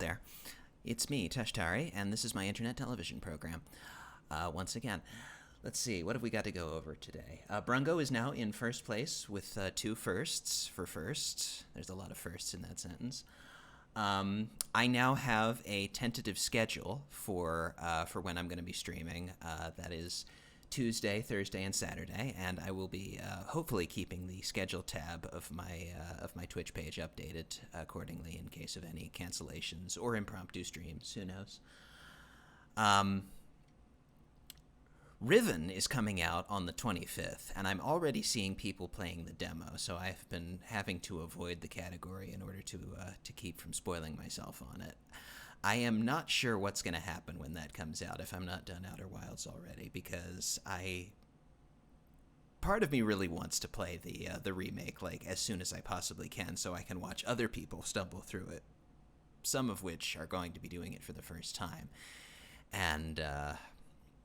there. It's me, Tashtari, and this is my internet television program. Once again, let's see, what have we got to go over today? Brungo is now in first place with two firsts for first. There's a lot of firsts in that sentence. I now have a tentative schedule for when I'm going to be streaming. That is Tuesday, Thursday, and Saturday, and I will be hopefully keeping the schedule tab of my Twitch page updated accordingly in case of any cancellations or impromptu streams. Who knows? Riven is coming out on the 25th, and I'm already seeing people playing the demo, so I've been having to avoid the category in order to keep from spoiling myself on it. I am not sure what's going to happen when that comes out, if I'm not done Outer Wilds already, because part of me really wants to play the remake like as soon as I possibly can, so I can watch other people stumble through it, some of which are going to be doing it for the first time. And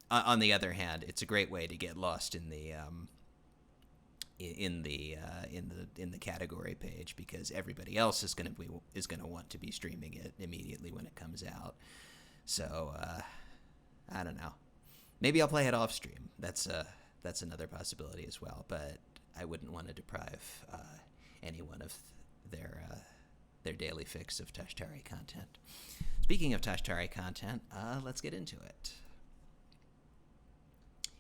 on the other hand, it's a great way to get lost in the category page, because everybody else is going to want to be streaming it immediately when it comes out. So I don't know. Maybe I'll play it off stream. That's another possibility as well. But I wouldn't want to deprive anyone of their daily fix of Tashtari content. Speaking of Tashtari content, let's get into it.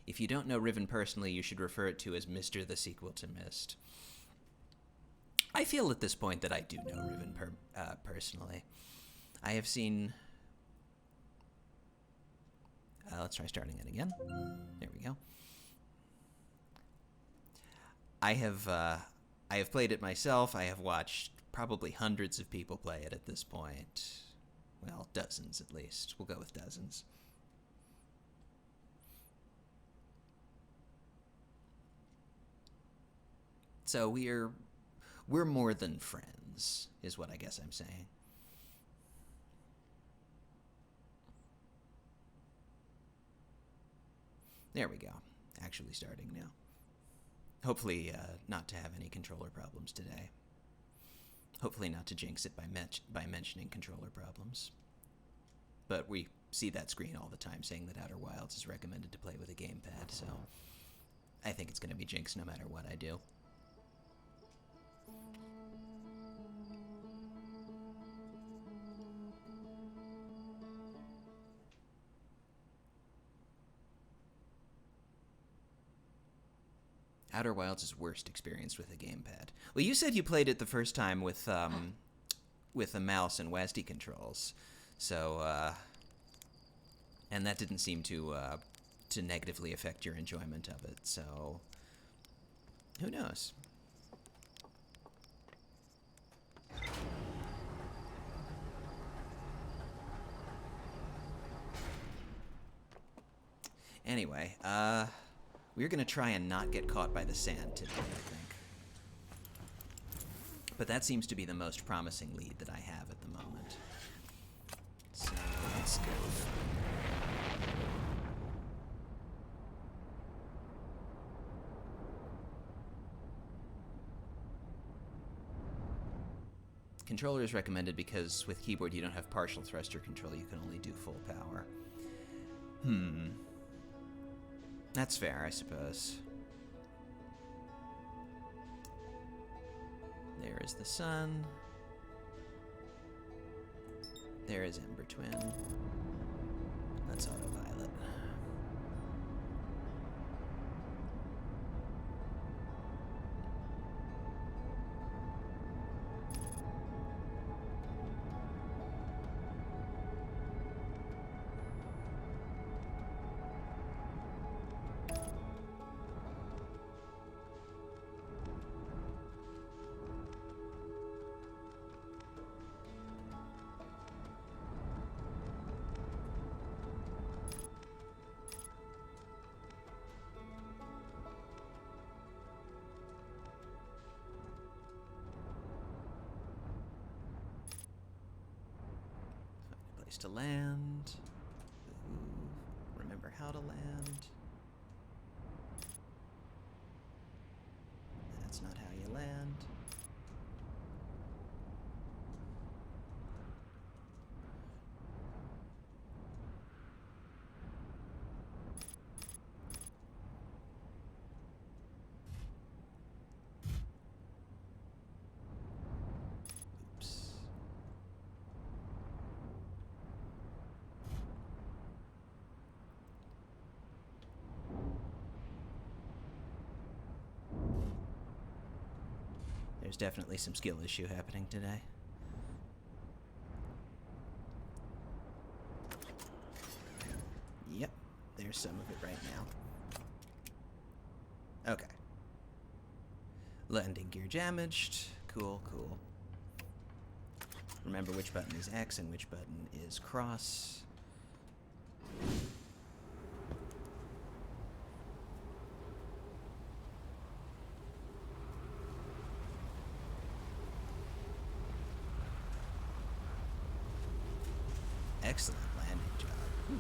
If you don't know Riven personally, you should refer to as Mr. the sequel to Myst. I feel at this point that I do know Riven personally. I have seen... let's try starting it again. There we go. I have played it myself. I have watched probably hundreds of people play it at this point. Well, dozens at least. We'll go with dozens. So we're more than friends, is what I guess I'm saying. There we go. Actually starting now. Hopefully not to have any controller problems today. Hopefully not to jinx it by mentioning controller problems. But we see that screen all the time saying that Outer Wilds is recommended to play with a gamepad, so I think it's going to be jinxed no matter what I do. Outer Wilds' worst experience with a gamepad. Well, you said you played it the first time with a mouse and WASD controls, so and that didn't seem to negatively affect your enjoyment of it. So who knows? Anyway, we're going to try and not get caught by the sand today, I think. But that seems to be the most promising lead that I have at the moment. So let's go. Controller is recommended because with keyboard you don't have partial thruster control, you can only do full power. That's fair, I suppose. There is the sun. There is Ember Twin. Let's autopilot. Place to land. Ooh, remember how to land. That's not how you land. There's definitely some skill issue happening today. Yep, there's some of it right now. Okay. Landing gear damaged. Cool, cool. Remember which button is X and which button is cross. Excellent landing job. Oof.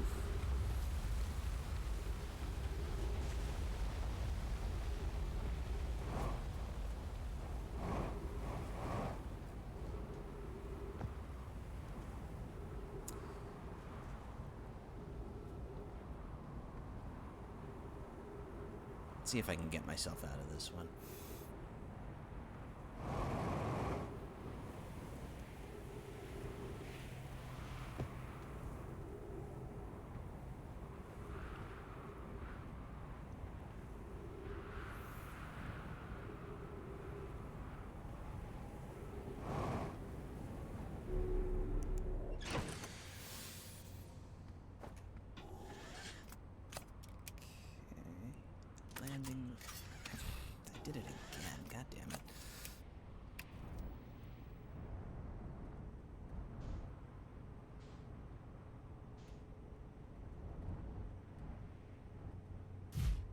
Let's see if I can get myself out of this one. Landing. I did it again. God damn it.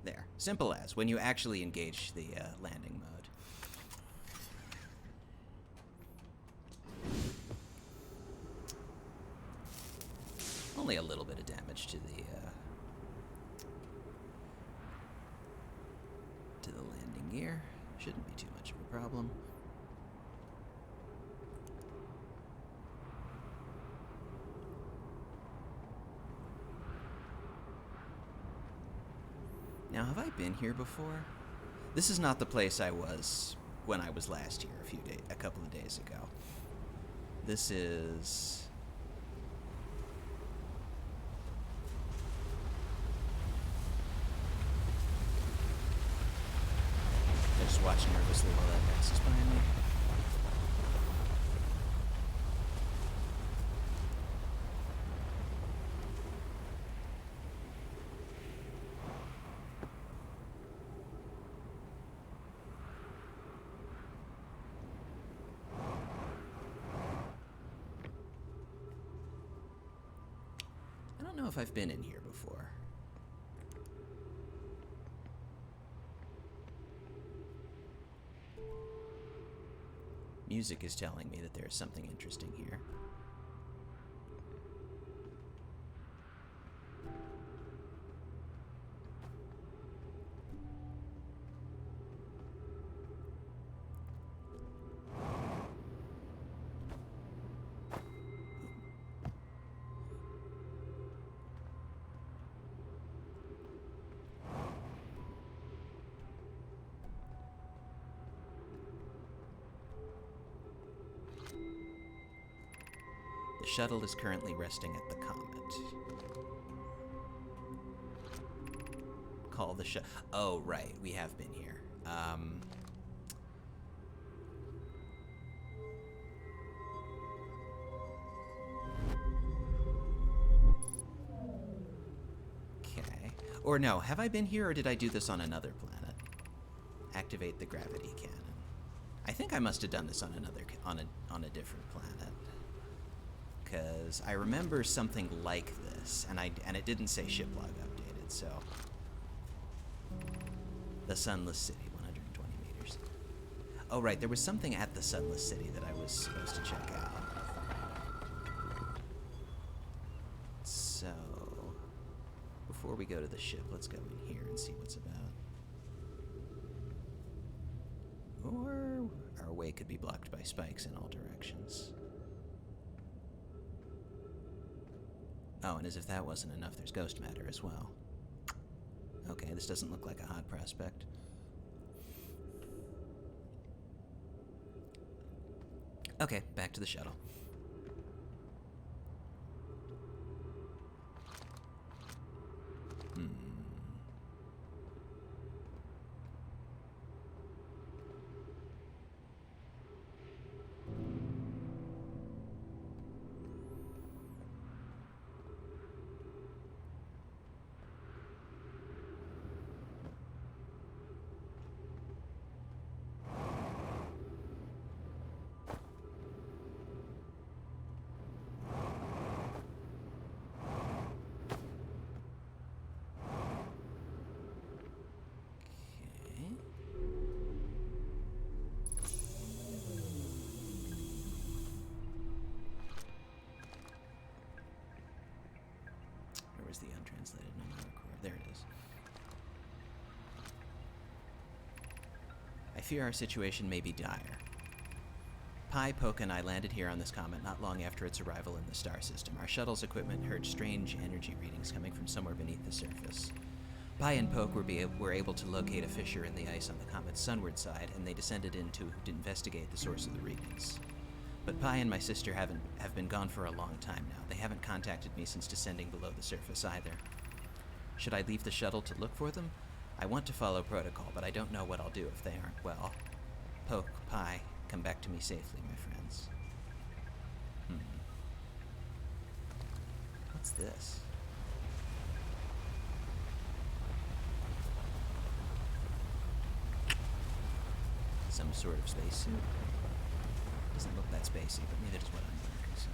There. Simple as, when you actually engage the landing mode. Only a little bit of damage to the landing gear. Shouldn't be too much of a problem. Now, have I been here before? This is not the place I was when I was last here a couple of days ago. This is... I just watch nervously while that passes behind me. I don't know if I've been in here before. Music is telling me that there's something interesting here. The shuttle is currently resting at the Comet. Call the shuttle. Oh, right. We have been here. Okay. Or no, have I been here or did I do this on another planet? Activate the gravity cannon. I think I must have done this on a different planet. Because I remember something like this, and it didn't say ship log updated, so... The Sunless City, 120 meters. Oh, right, there was something at the Sunless City that I was supposed to check out. So... Before we go to the ship, let's go in here and see what's about. Or our way could be blocked by spikes in all directions. Oh, and as if that wasn't enough, there's ghost matter as well. Okay, this doesn't look like a hot prospect. Okay, back to the shuttle. Where's the untranslated mnemonic core? There it is. I fear our situation may be dire. Pi, Poke, and I landed here on this comet not long after its arrival in the star system. Our shuttle's equipment heard strange energy readings coming from somewhere beneath the surface. Pi and Poke were able to locate a fissure in the ice on the comet's sunward side, and they descended in to investigate the source of the readings. But Pi and my sister have been gone for a long time now. They haven't contacted me since descending below the surface either. Should I leave the shuttle to look for them? I want to follow protocol, but I don't know what I'll do if they aren't well. Poke, Pi, come back to me safely, my friends. What's this? Some sort of spacesuit. Doesn't look that spacey, but neither does what I'm wearing, so.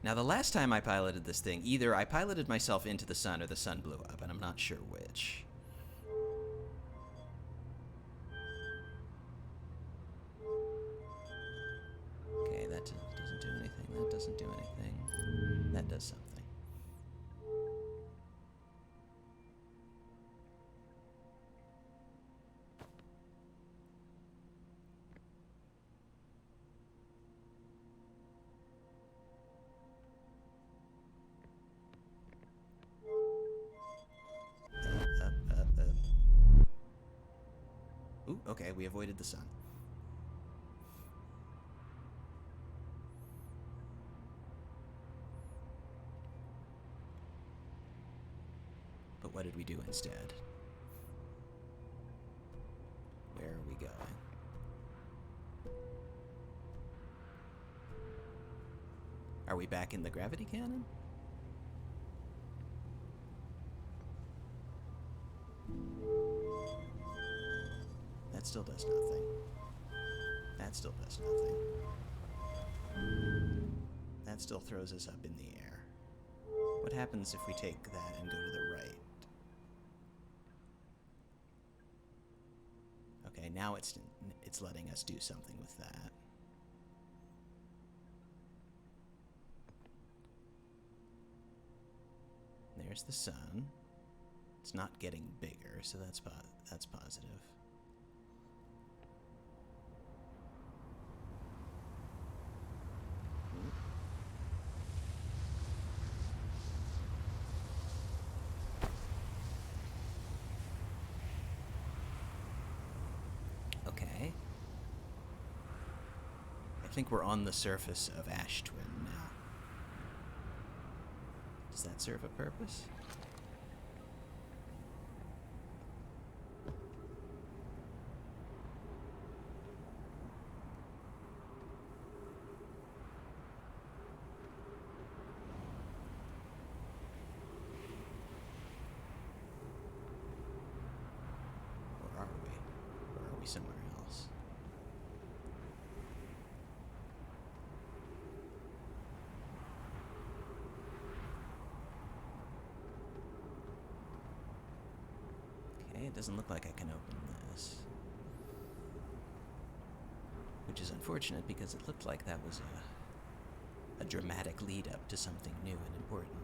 Now, the last time I piloted this thing, either I piloted myself into the sun or the sun blew up, and I'm not sure which. Okay, that doesn't do anything. That doesn't do anything. That does something. Ooh, okay, we avoided the sun. But what did we do instead? Where are we going? Are we back in the gravity cannon? That still does nothing. That still does nothing. That still throws us up in the air. What happens if we take that and go to the right? Okay, now it's letting us do something with that. There's the sun. It's not getting bigger, so that's positive. Okay. I think we're on the surface of Ash Twin now. Does that serve a purpose? Or are we? Or are we somewhere else? Okay, it doesn't look like I can open this. Which is unfortunate because it looked like that was a dramatic lead up to something new and important.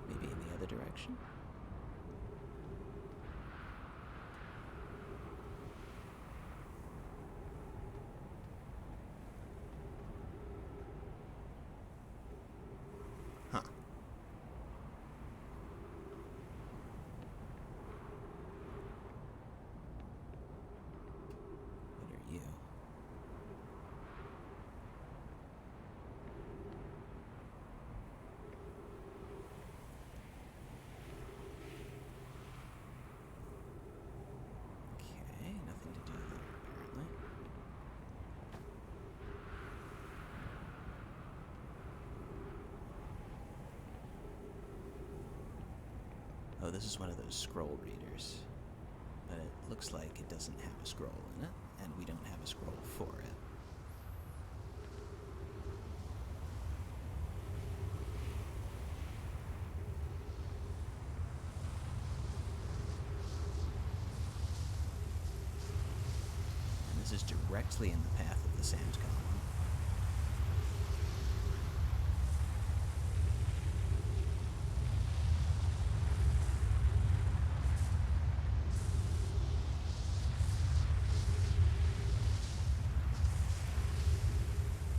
Maybe in the other direction? Huh. What are you? Okay, nothing to do there, apparently. Oh, this is one of those scroll readers. But it looks like it doesn't have a scroll in it, and we don't have a scroll for it. is directly in the path of the sand column.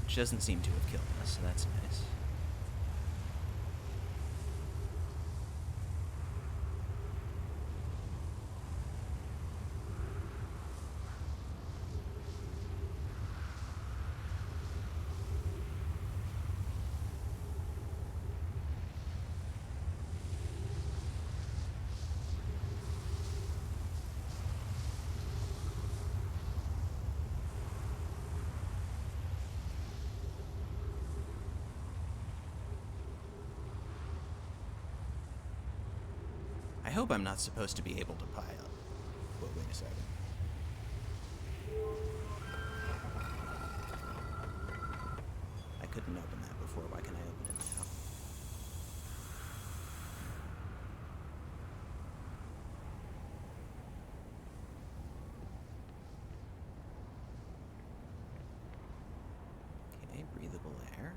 Which doesn't seem to have killed us, so that's nice. I hope I'm not supposed to be able to pile. Well, wait a second. I couldn't open that before. Why can I open it now? Okay, breathable air.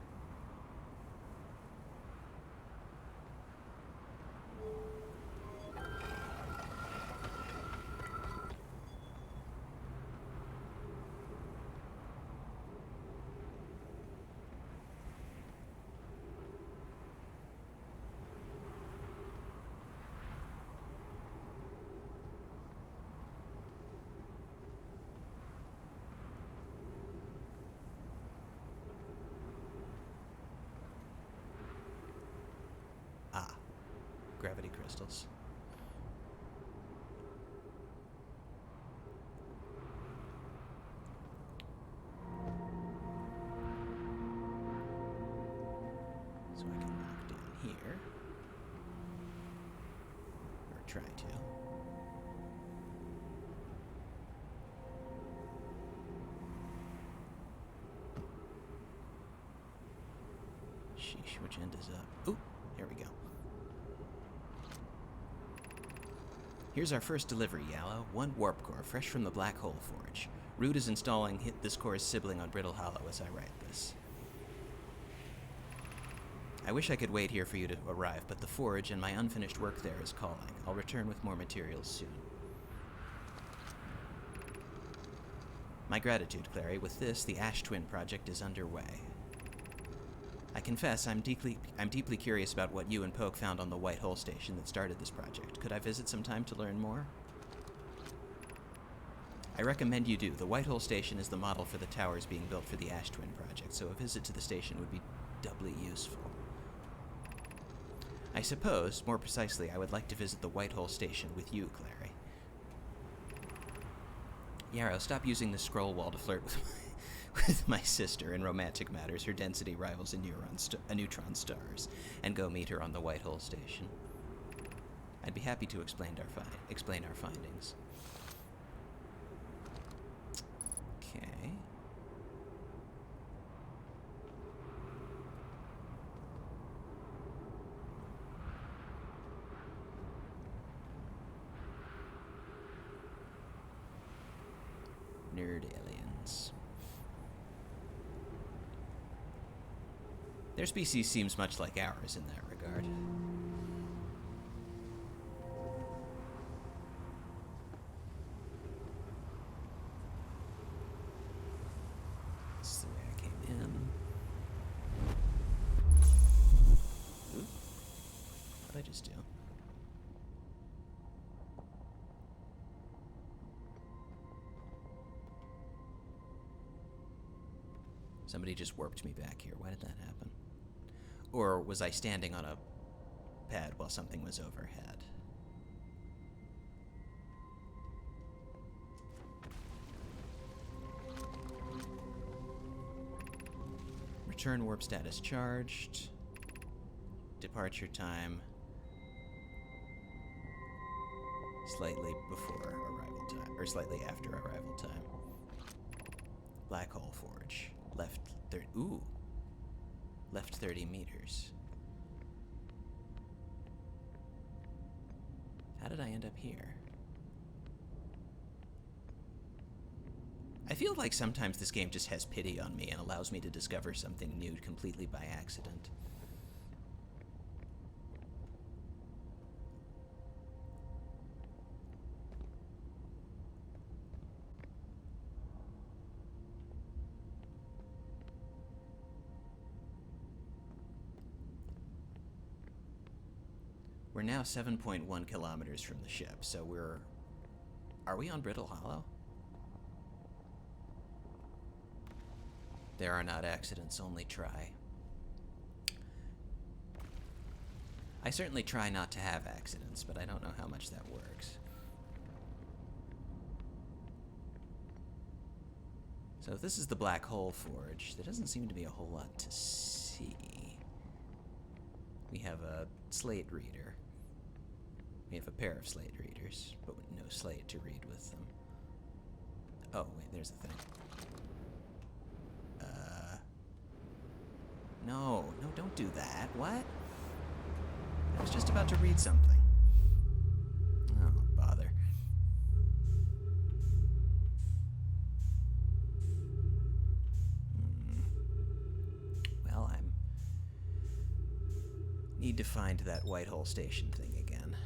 Ah, gravity crystals. So I can walk down here. Or try to. Sheesh, which end is up? Ooh, here we go. Here's our first delivery, Yallow. One warp core, fresh from the Black Hole Forge. Root is installing this core's sibling on Brittle Hollow as I write this. I wish I could wait here for you to arrive, but the forge and my unfinished work there is calling. I'll return with more materials soon. My gratitude, Clary. With this, the Ash Twin project is underway. I confess, I'm deeply curious about what you and Poke found on the White Hole Station that started this project. Could I visit sometime to learn more? I recommend you do. The White Hole Station is the model for the towers being built for the Ash Twin project, so a visit to the station would be doubly useful. I suppose, more precisely, I would like to visit the White Hole Station with you, Clary. Yarrow, stop using the scroll wall to flirt with my sister in romantic matters. Her density rivals a neutron stars, and go meet her on the White Hole Station. I'd be happy to explain our findings. Okay. Nerd aliens. Their species seems much like ours in that regard. This is the way I came in. Ooh. What did I just do? Somebody just warped me back here. Why did that happen? Or was I standing on a pad while something was overhead? Return warp status charged. Departure time. Slightly before arrival time, or slightly after arrival time. Black Hole Forge. Left 30 meters. How did I end up here? I feel like sometimes this game just has pity on me and allows me to discover something new completely by accident. We're now 7.1 kilometers from the ship, so we're... Are we on Brittle Hollow? There are not accidents, only try. I certainly try not to have accidents, but I don't know how much that works. So if this is the Black Hole Forge, there doesn't seem to be a whole lot to see. We have a slate reader. We have a pair of slate readers, but with no slate to read with them. Oh, wait, there's the thing. No, don't do that. What? I was just about to read something. Oh, bother. Well, I need to find that Whitehall Station thing again.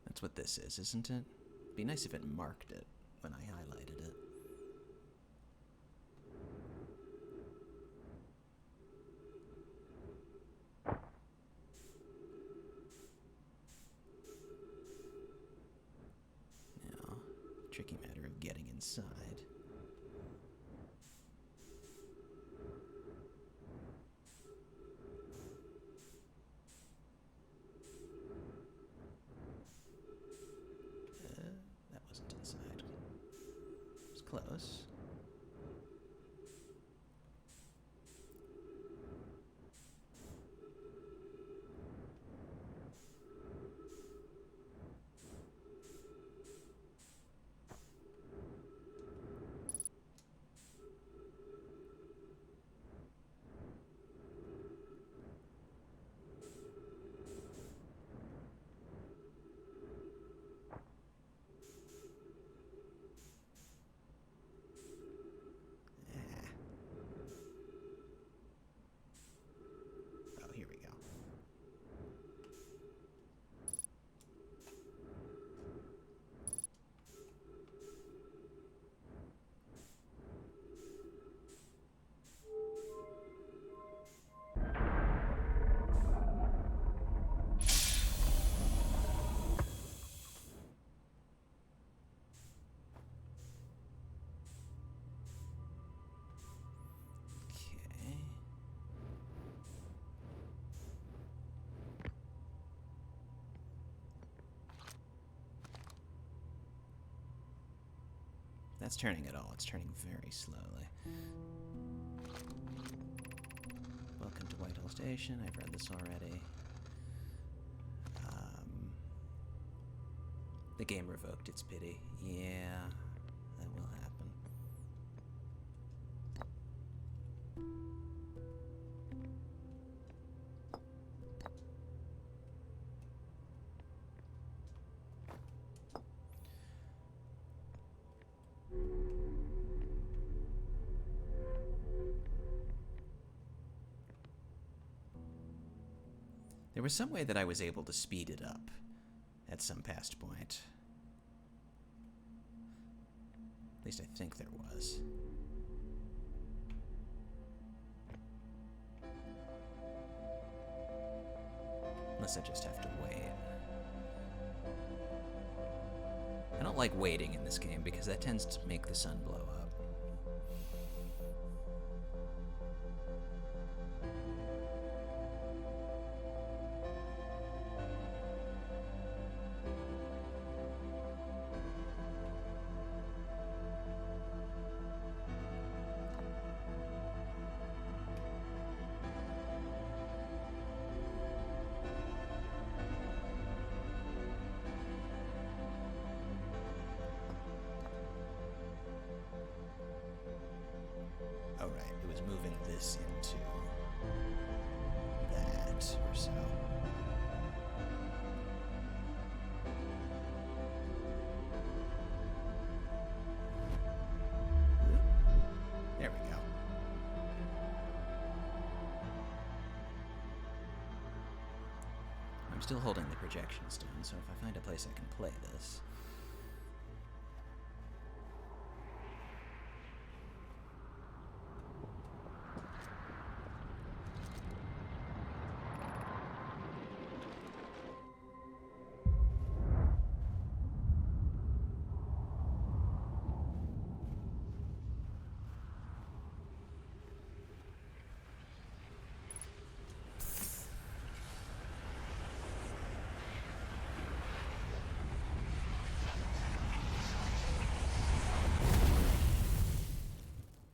That's what this is, isn't it? It'd be nice if it marked it when I highlighted it. Now, tricky matter of getting inside. That wasn't inside. It was close. That's turning at all. It's turning very slowly. Welcome to Whitehall Station. I've read this already. The game revoked its pity. Yeah, that will happen. There was some way that I was able to speed it up at some past point. At least I think there was. Unless I just have to wait. I don't like waiting in this game because that tends to make the sun blow up. this into that or so. There we go. I'm still holding the projection stone, so if I find a place I can play this...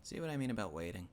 See what I mean about waiting?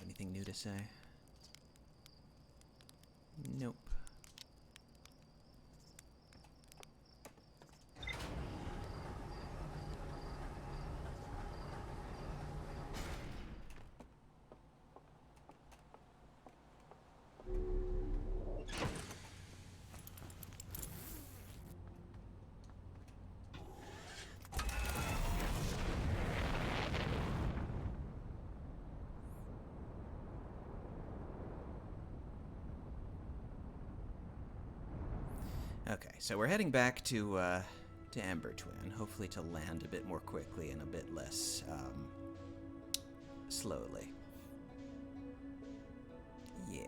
Anything new to say? Nope. Okay, so we're heading back to Ember Twin, hopefully to land a bit more quickly and a bit less slowly. Yeah.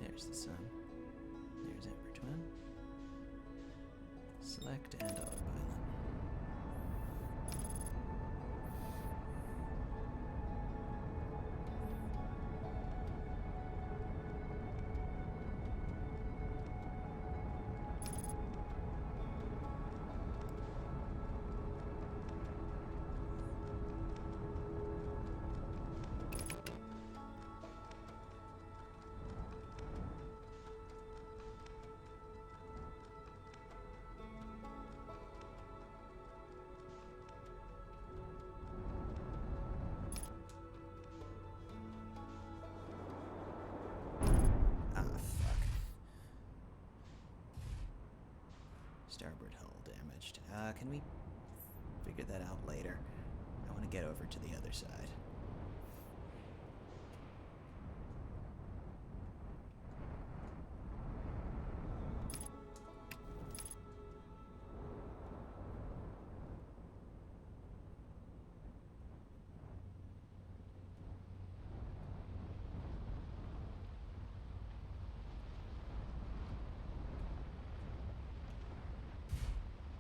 There's the sun. There's Ember Twin. Select and autopilot. Starboard hull damaged. Can we figure that out later? I want to get over to the other side.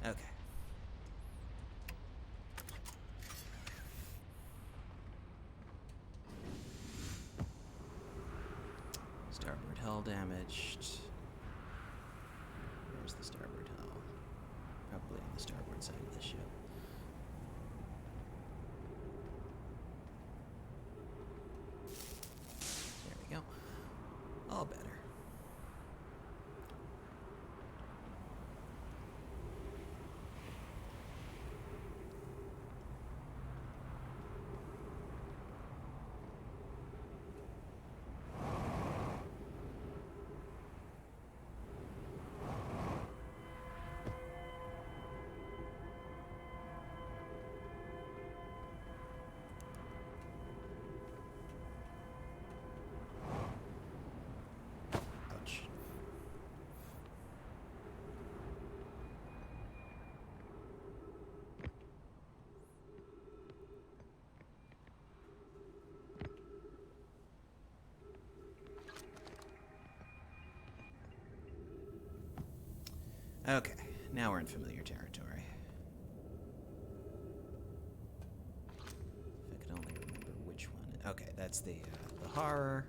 Okay. Starboard hull damaged. Where's the starboard hull? Probably on the starboard side of the ship. There we go. All better. Okay, now we're in familiar territory. If I could only remember which one. Okay, that's the horror.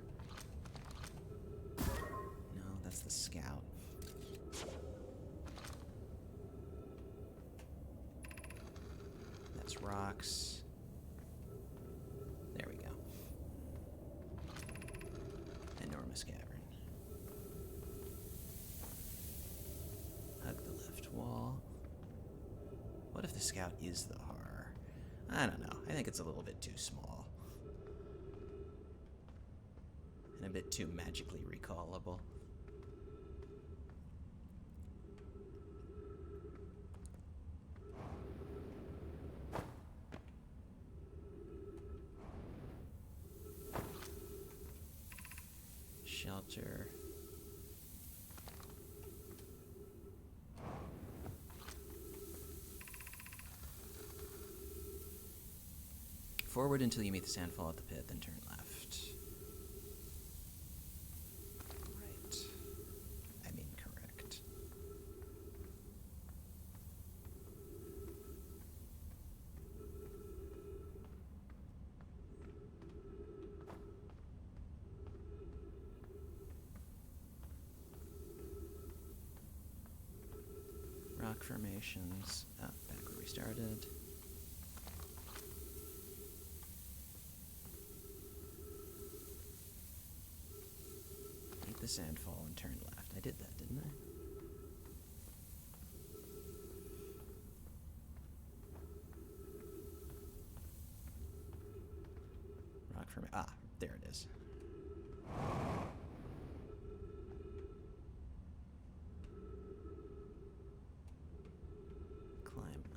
No, that's the scout. That's rocks. There we go. Enormous cavern. Hug the left wall. What if the scout is the horror? I don't know. I think it's a little bit too small. And a bit too magically recallable. Shelter. Forward until you meet the sandfall at the pit, then turn left. Right. I mean correct. Rock formations. Oh, back where we started. Meet the sandfall and turn left. I did that, didn't I? Rock formation. Ah, there it is.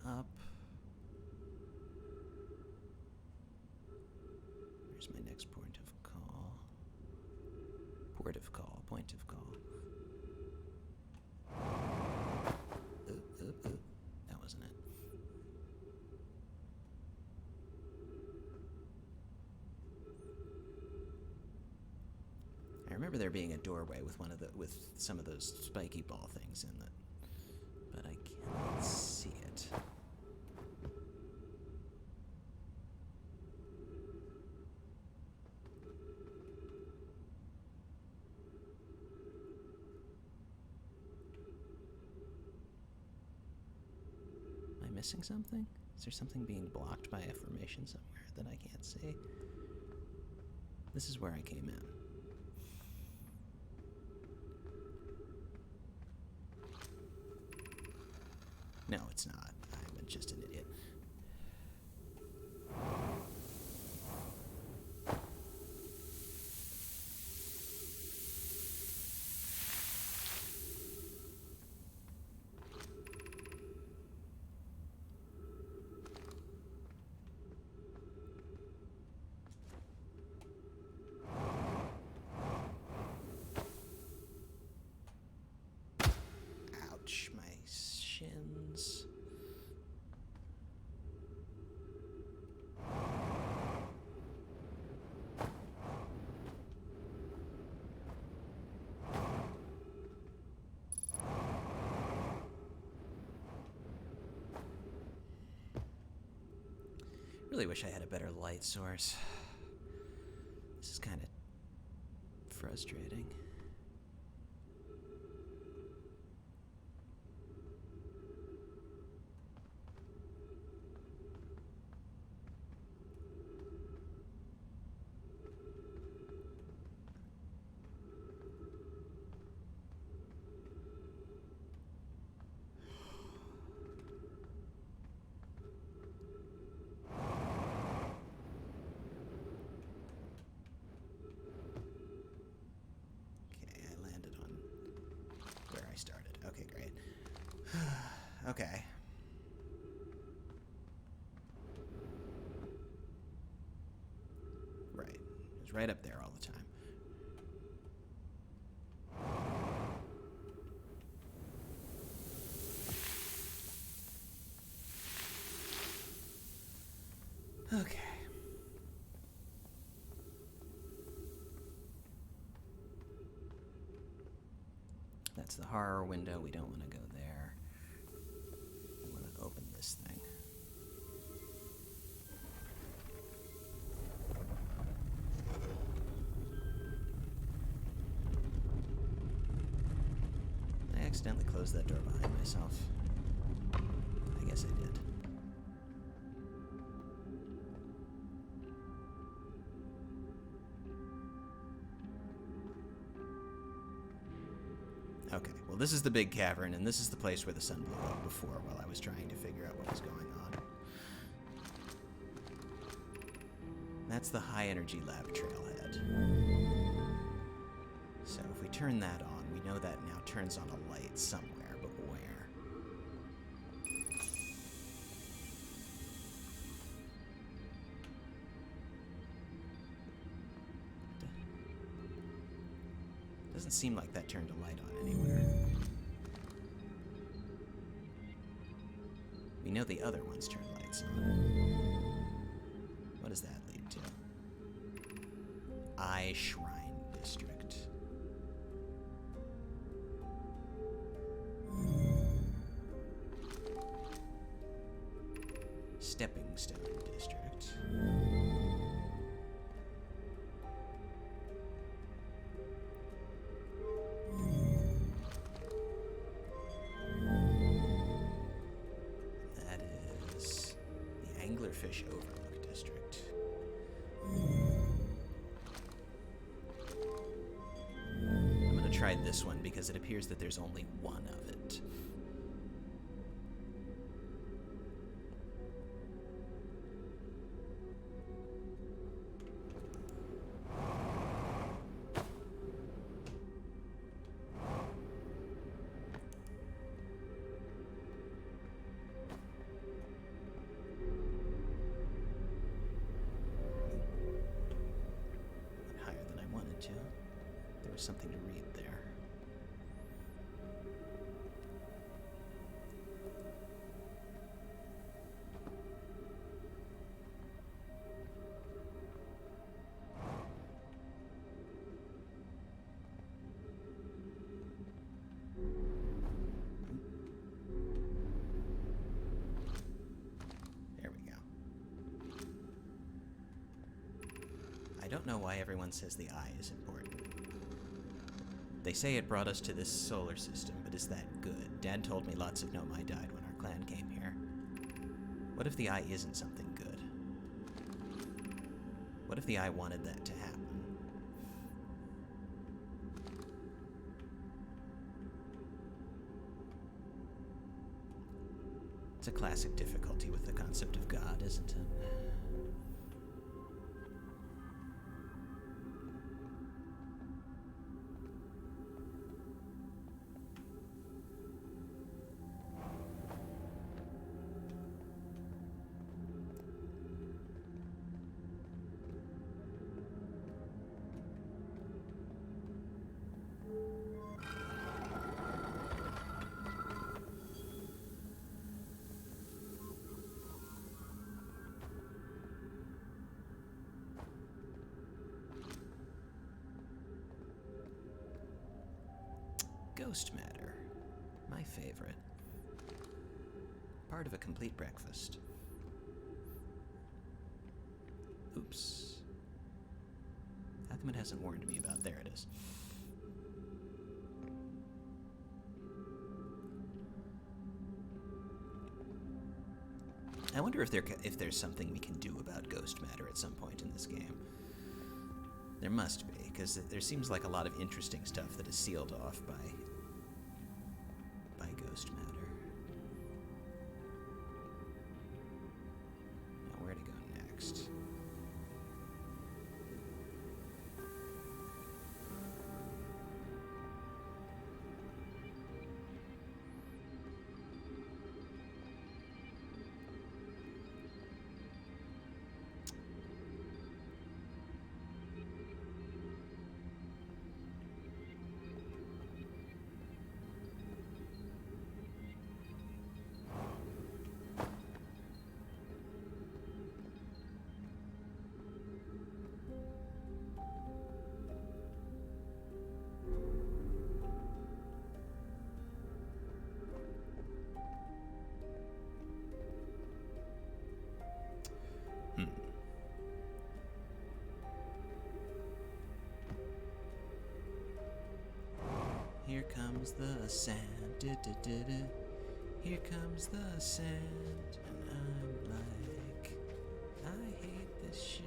Up. Where's my next point of call? Port of call. Point of call. That wasn't it. I remember there being a doorway with some of those spiky ball things in it, but I cannot see it. Missing something? Is there something being blocked by a formation somewhere that I can't see? This is where I came in. No, it's not. I'm just an idiot. My shins. Really wish I had a better light source. This is kind of frustrating. Okay. Right. It was right up there all the time. Okay. That's the horror window. We don't want to go there. this thing. I accidentally closed that door behind myself. I guess I did. Okay, well this is the big cavern, and this is the place where the sun blew up before while I was trying to figure out what was going on. That's the high-energy lab trailhead. So if we turn that on, we know that now turns on a light somewhere, but where? Doesn't seem like that turned a light on anywhere. We know the other ones turn lights on. What does that lead to? I Shrine District. Stepping Stone District. That is the Anglerfish Overlook District. I'm going to try this one because it appears that there's only one of it. There was something to read there. There we go. I don't know why everyone says the eye is important. They say it brought us to this solar system, but is that good? Dad told me lots of Nomai died when our clan came here. What if the eye isn't something good? What if the eye wanted that to happen? It's a classic difficulty with the concept of God, isn't it? Ghost matter. My favorite. Part of a complete breakfast. Oops. How come it hasn't warned me about... There it is. I wonder if there's something we can do about ghost matter at some point in this game. There must be, because there seems like a lot of interesting stuff that is sealed off by ghost matter. Now, where to go next? comes the sand. Here comes the sand. And I'm like, I hate this shit.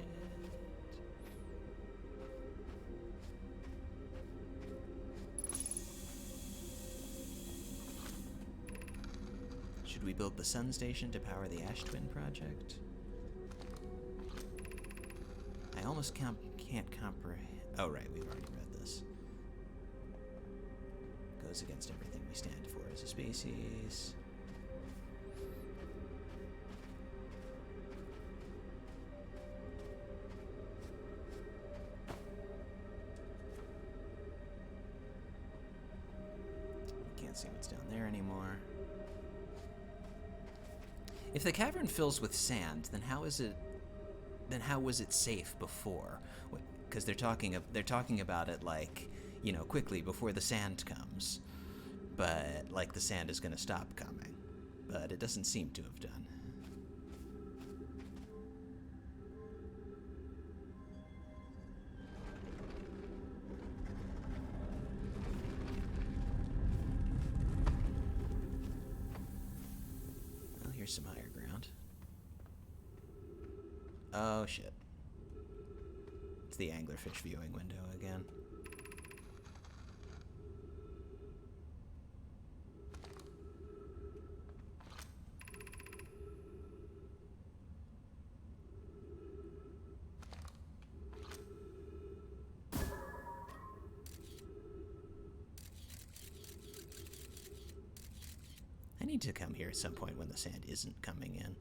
Should we build the sun station to power the Ash Twin project? I almost can't comprehend. Oh, right, we've already read this. Goes against everything we stand for as a species. Can't see what's down there anymore. If the cavern fills with sand, then how was it safe before? Because they're talking about it like, you know, quickly before the sand comes, but like the sand is going to stop coming, but it doesn't seem to have done. Well, here's some higher ground. Oh shit. It's the anglerfish viewing window again. I need to come here at some point when the sand isn't coming in.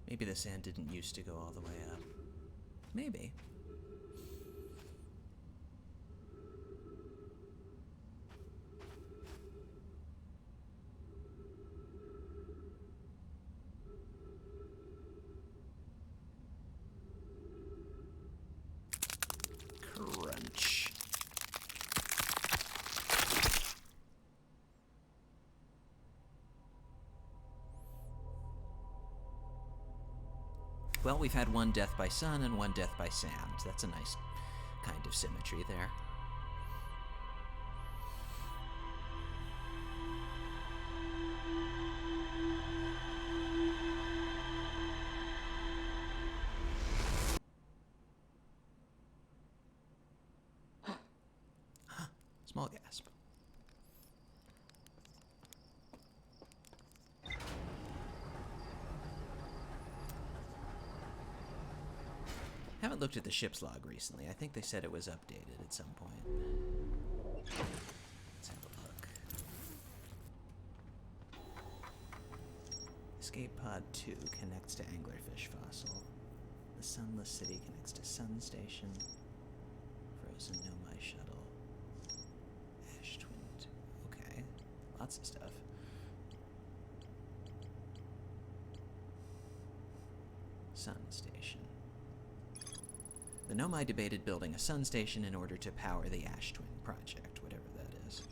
Maybe the sand didn't used to go all the way up. Maybe. Crunch. Well, we've had one death by sun and one death by sand. That's a nice kind of symmetry there. Small gasp. Haven't looked at the ship's log recently. I think they said it was updated at some point. Let's have a look. Escape pod 2 connects to anglerfish fossil. The sunless city connects to sun station. Frozen Nomai shuttle. Ash twin. Okay, lots of stuff. Sun station. The Nomai debated building a sun station in order to power the Ash Twin project, whatever that is.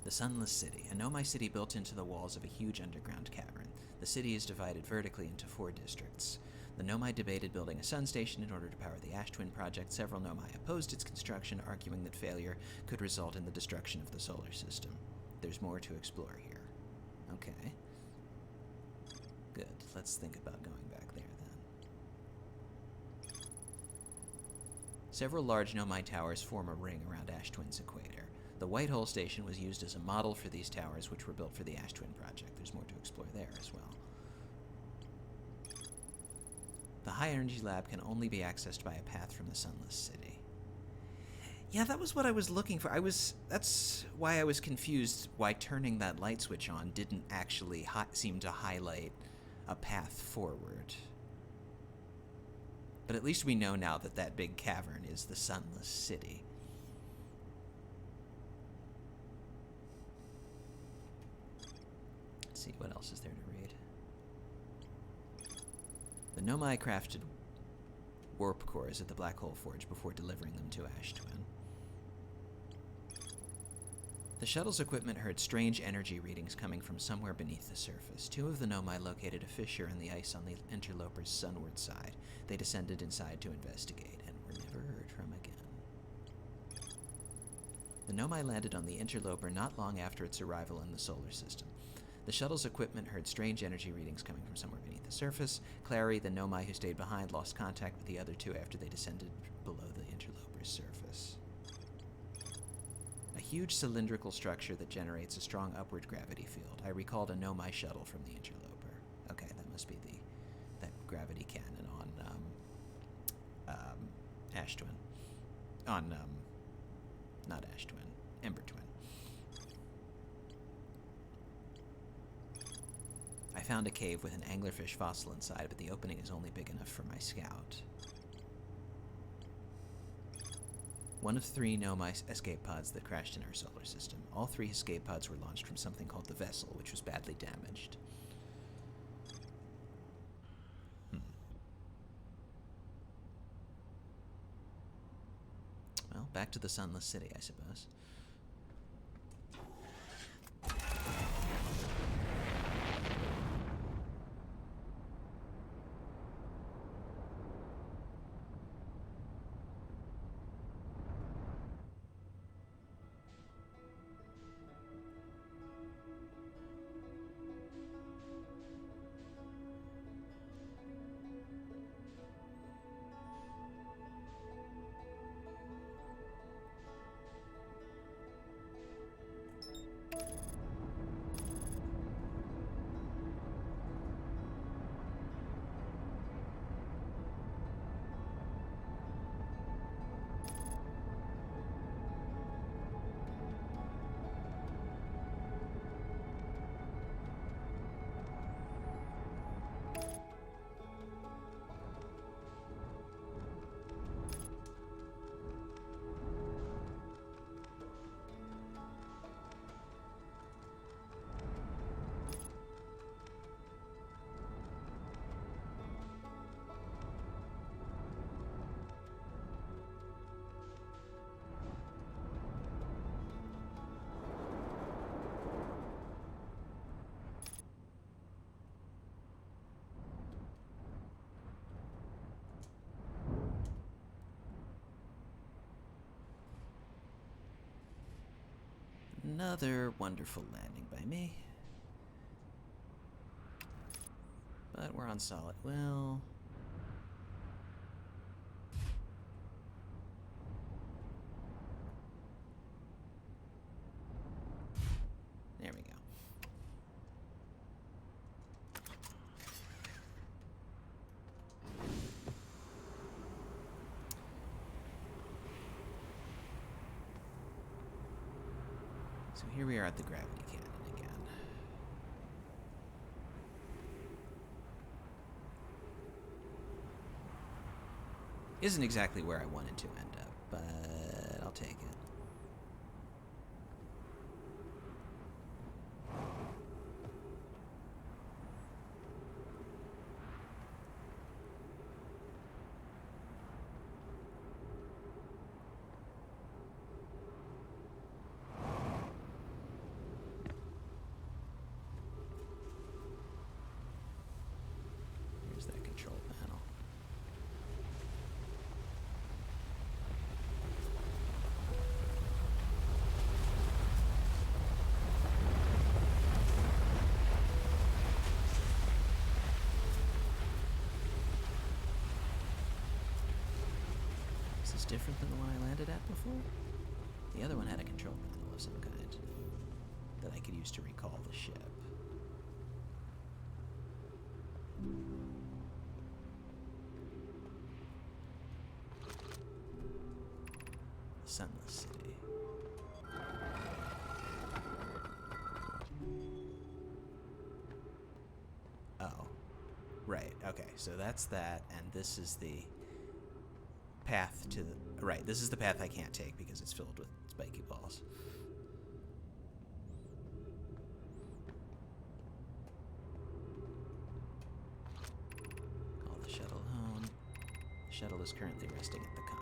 The Sunless City, a Nomai city built into the walls of a huge underground cavern. The city is divided vertically into 4 districts. The Nomai debated building a sun station in order to power the Ash Twin project. Several Nomai opposed its construction, arguing that failure could result in the destruction of the solar system. There's more to explore here. Okay. Good. Let's think about going back there then. Several large Nomai towers form a ring around Ash Twin's equator. The White Hole Station was used as a model for these towers, which were built for the Ash Twin project. There's more to explore there as well. The high-energy lab can only be accessed by a path from the Sunless City. Yeah, that was what I was looking for. That's why I was confused why turning that light switch on didn't actually seem to highlight a path forward. But at least we know now that that big cavern is the Sunless City. Let's see, what else is there to read? The Nomai crafted warp cores at the Black Hole Forge before delivering them to Ash Twin. The shuttle's equipment heard strange energy readings coming from somewhere beneath the surface. 2 of the Nomai located a fissure in the ice on the interloper's sunward side. They descended inside to investigate and were never heard from again. The Nomai landed on the interloper not long after its arrival in the solar system. The shuttle's equipment heard strange energy readings coming from somewhere beneath the surface. Clary, the Nomai who stayed behind, lost contact with the other 2 after they descended below the interloper's surface. A huge cylindrical structure that generates a strong upward gravity field. I recalled a Nomai shuttle from the interloper. Okay, that must be that gravity cannon on Ash Twin. On not Ash Twin, Ember Twin. I found a cave with an anglerfish fossil inside, but the opening is only big enough for my scout. One of 3 Nomai escape pods that crashed in our solar system. All 3 escape pods were launched from something called the Vessel, which was badly damaged. Well, back to the Sunless City, I suppose. Another wonderful landing by me. But we're on solid. Well... there we go. So here we are at the gravity cannon again. Isn't exactly where I wanted to end up, but I'll take it. Here's that control panel. Is this different than the one I landed at before? The other one had a control panel of some kind that I could use to recall the ship. Right, okay, so that's that, and this is the path to the... Right, this is the path I can't take because it's filled with spiky balls. Call the shuttle home. The shuttle is currently resting at the comet.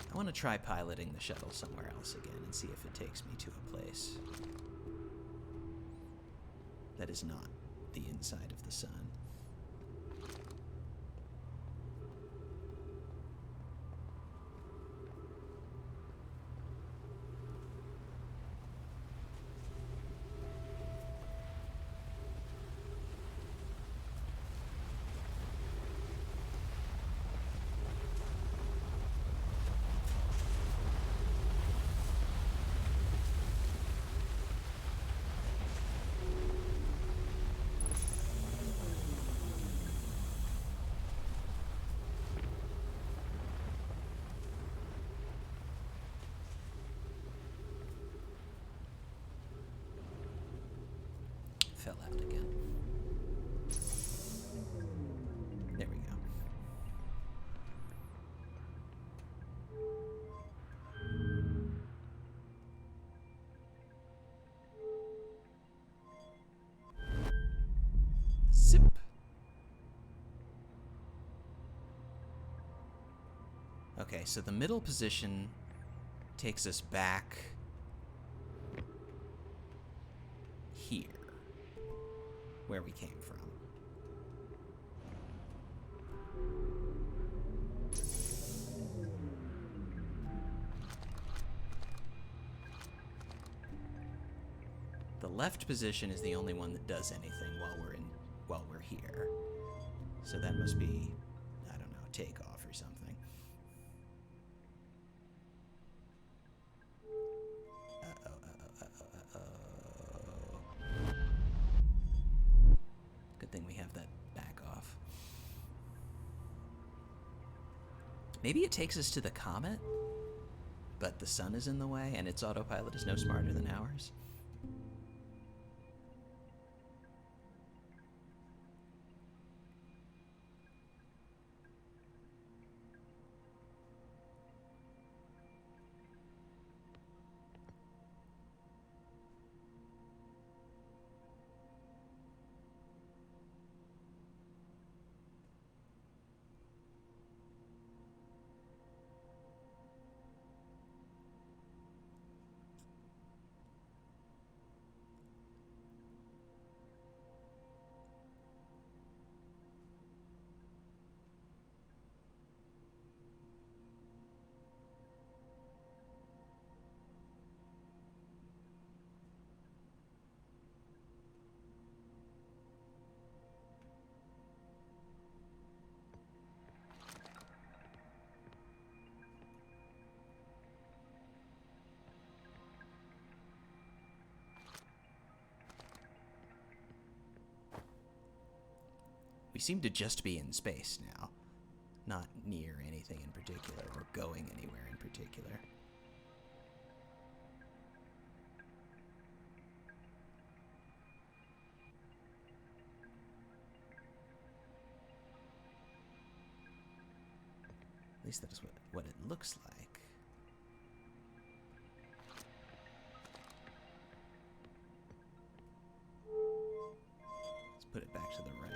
I want to try piloting the shuttle somewhere else again and see if it takes me to a place that is not the inside of the sun. Fell out again. There we go. Zip. Okay, so the middle position takes us back here, where we came from. The left position is the only one that does anything while we're here. So that must be, I don't know, takeoff or something. Good thing we have that back off. Maybe it takes us to the comet, but the sun is in the way and its autopilot is no smarter than ours. We seem to just be in space now, not near anything in particular or going anywhere in particular. At least that is what it looks like. Let's put it back to the right.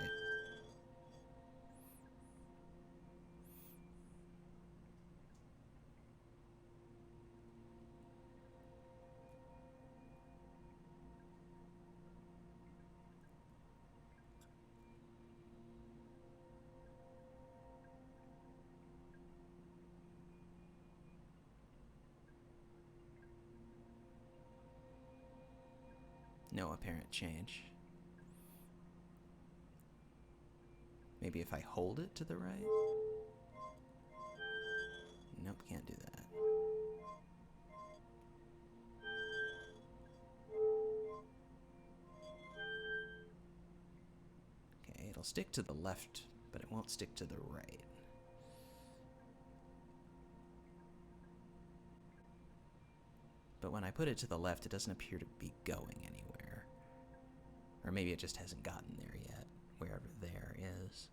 No apparent change. Maybe if I hold it to the right? Nope, can't do that. Okay, it'll stick to the left, but it won't stick to the right. but when I put it to the left, it doesn't appear to be going anywhere. Or maybe it just hasn't gotten there yet, wherever there is.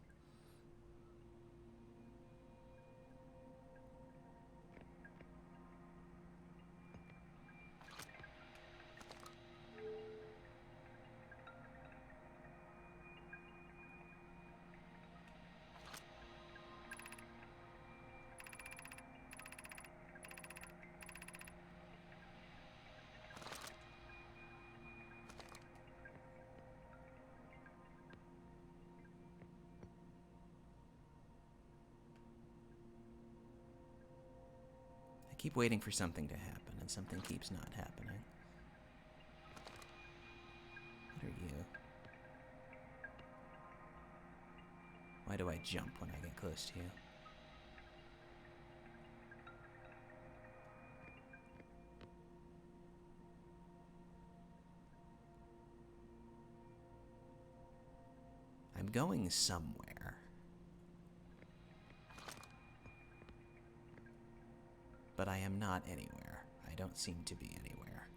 I keep waiting for something to happen, and something keeps not happening. What are you? Why do I jump when I get close to you? I'm going somewhere. But I am not anywhere. I don't seem to be anywhere.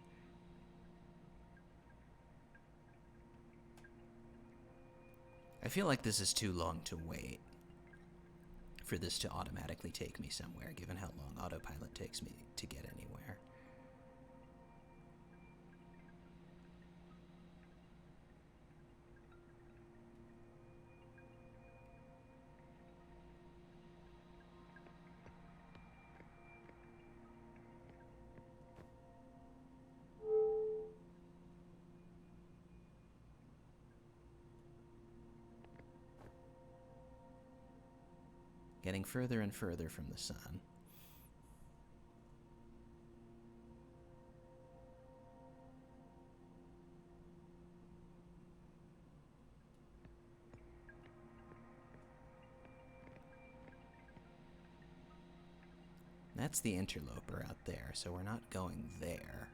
I feel like this is too long to wait for this to automatically take me somewhere, given how long autopilot takes me to get anywhere. Getting further and further from the sun. That's the interloper out there, so we're not going there.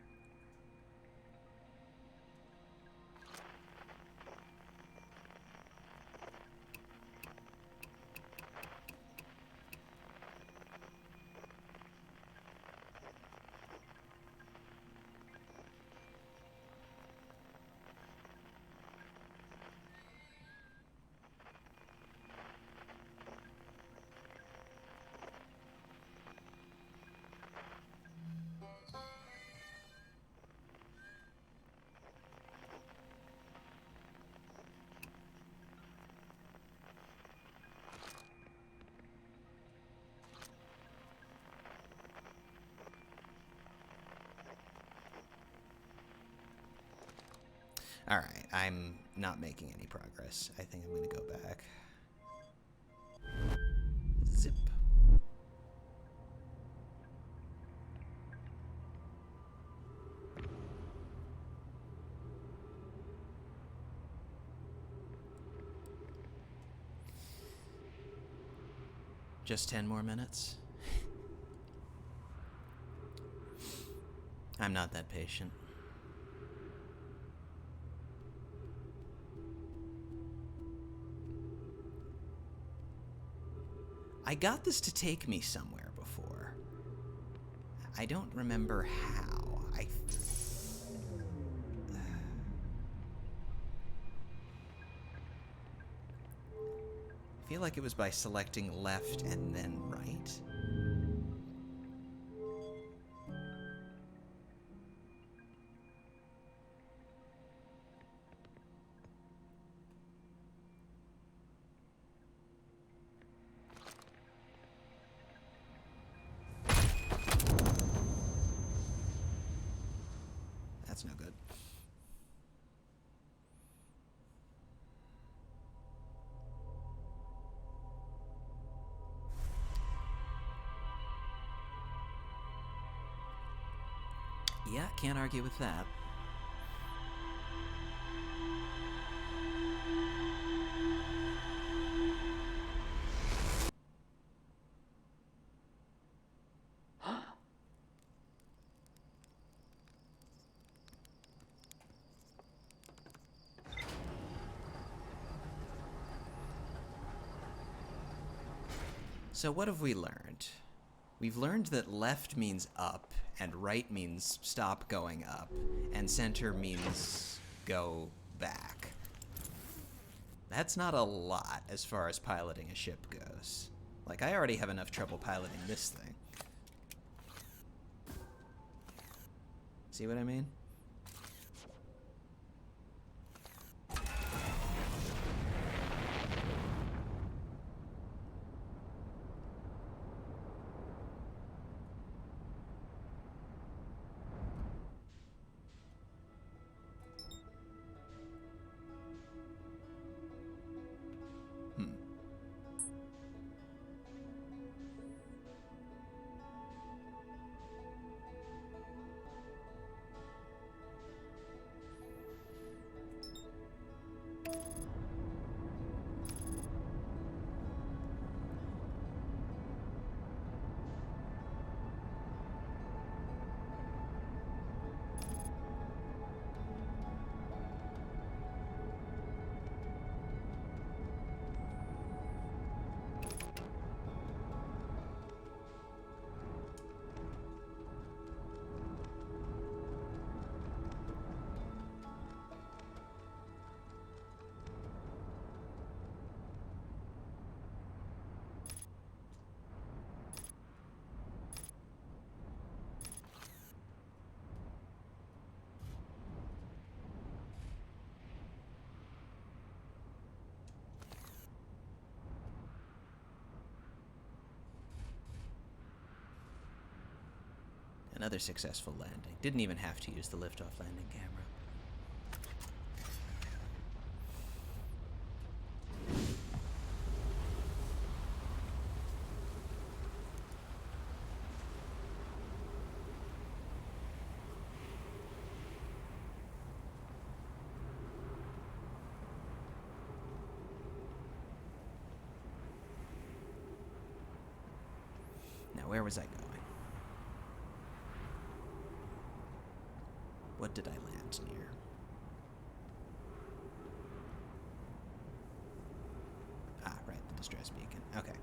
Alright, I'm not making any progress. I think I'm gonna go back. Zip. Just 10 more minutes? I'm not that patient. I got this to take me somewhere before. I don't remember how. I feel like it was by selecting left and then right. That's no good. Yeah, can't argue with that. So what have we learned? We've learned that left means up, and right means stop going up, and center means go back. That's not a lot as far as piloting a ship goes. Like, I already have enough trouble piloting this thing. See what I mean? Another successful landing. Didn't even have to use the liftoff landing camera. Now, where was I going? What did I land near? Ah, right, the distress beacon. Okay.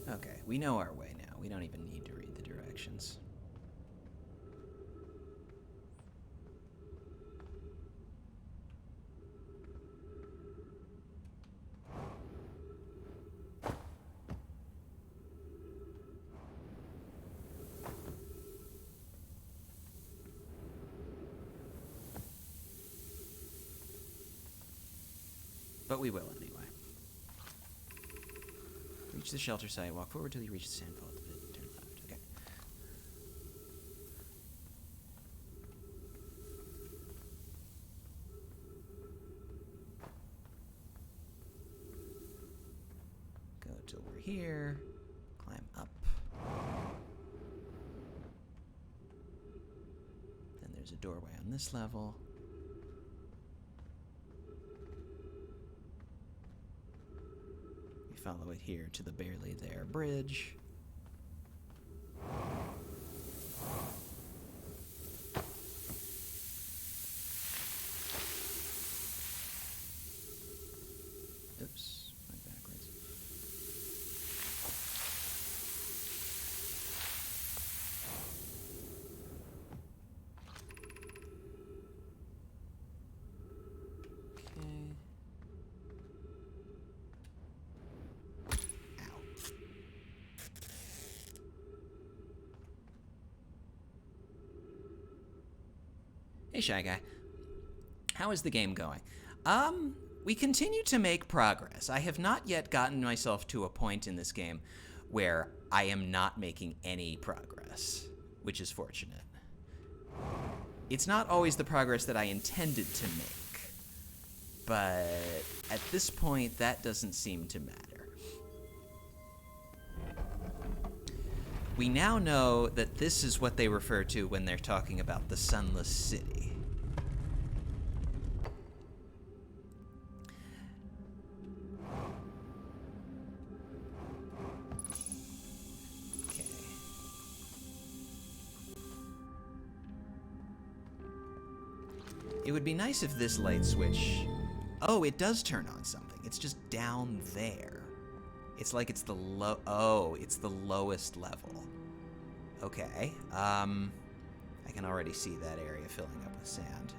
Okay, we know our way now. We don't even need to read the directions. But we will anyway. Reach the shelter site. Walk forward till you reach the sandfall at the pit. Turn left. Okay. Go till we're here. Climb up. Then there's a doorway on this level. Follow it here to the barely there bridge. Oops, went backwards. Okay. Hey, Shy Guy. How is the game going? We continue to make progress. I have not yet gotten myself to a point in this game where I am not making any progress, which is fortunate. It's not always the progress that I intended to make, but at this point, that doesn't seem to matter. We now know that this is what they refer to when they're talking about the Sunless City. It would be nice if this light switch... Oh, it does turn on something. It's just down there. It's like it's the it's the lowest level. Okay. I can already see that area filling up with sand.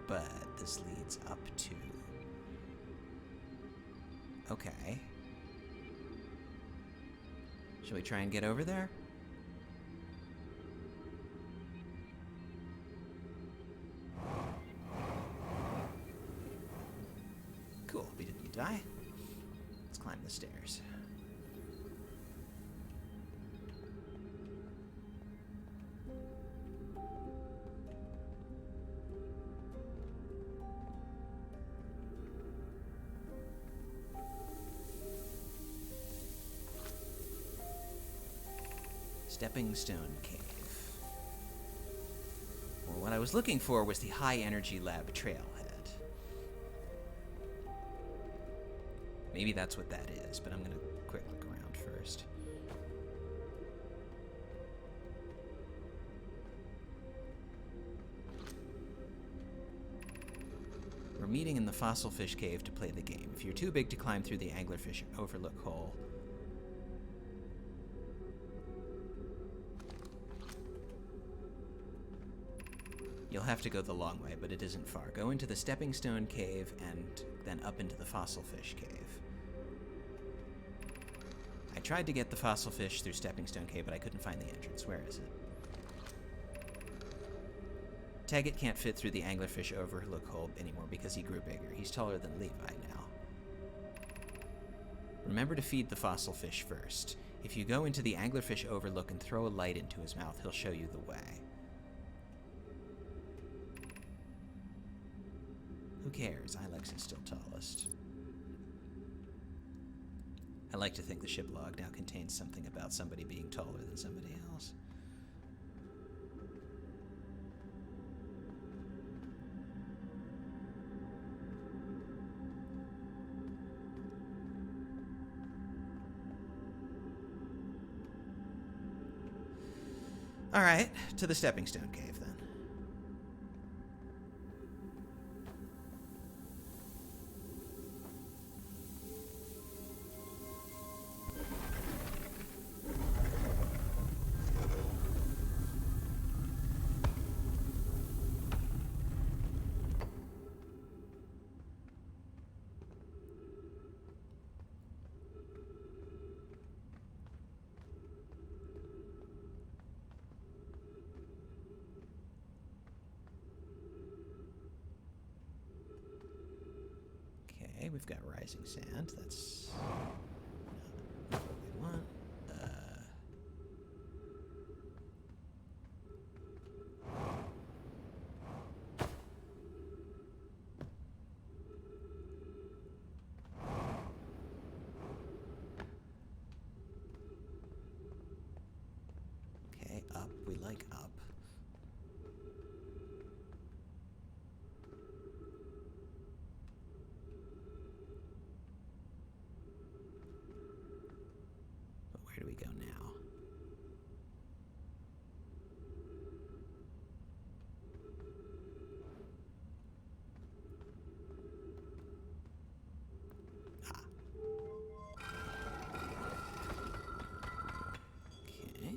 But this leads up to... Okay. Shall we try and get over there? Cool, we didn't die. Let's climb the stairs. Stepping Stone Cave. Well, what I was looking for was the High Energy Lab trailhead. Maybe that's what that is, but I'm going to quick look around first. We're meeting in the Fossil Fish Cave to play the game. If you're too big to climb through the Anglerfish Overlook hole, you'll have to go the long way, but it isn't far. Go into the Stepping Stone Cave and then up into the Fossil Fish Cave. I tried to get the fossil fish through Stepping Stone Cave, but I couldn't find the entrance. Where is it? Taggart can't fit through the Anglerfish Overlook hole anymore because he grew bigger. He's taller than Levi now. Remember to feed the fossil fish first. If you go into the Anglerfish Overlook and throw a light into his mouth, he'll show you the way. Who cares? Ilex is still tallest. I like to think the ship log now contains something about somebody being taller than somebody else. All right, to the Stepping Stone Cave then. Okay, we've got rising sand. That's not what we want. Okay, up. We like up. Where do we go now? Ah. Okay.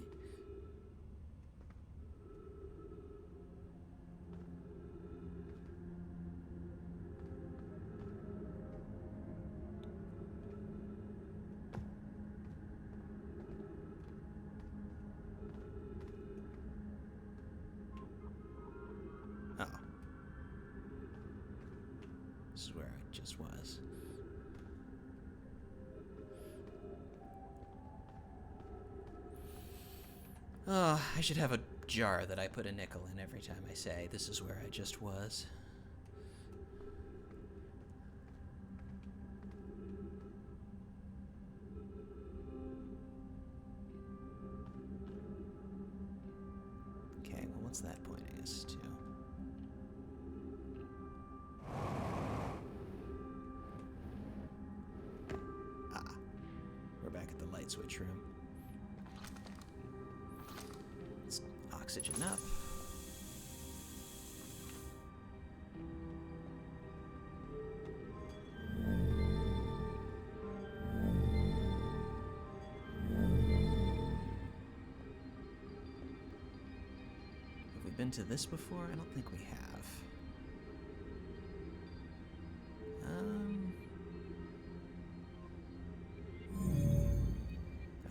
Oh. This is where I just was. Oh, I should have a jar that I put a nickel in every time I say, this is where I just was. Okay, well, what's that pointing us to? Ah, we're back at the light switch room. Let's oxygen up. Have we been to this before? I don't think we have.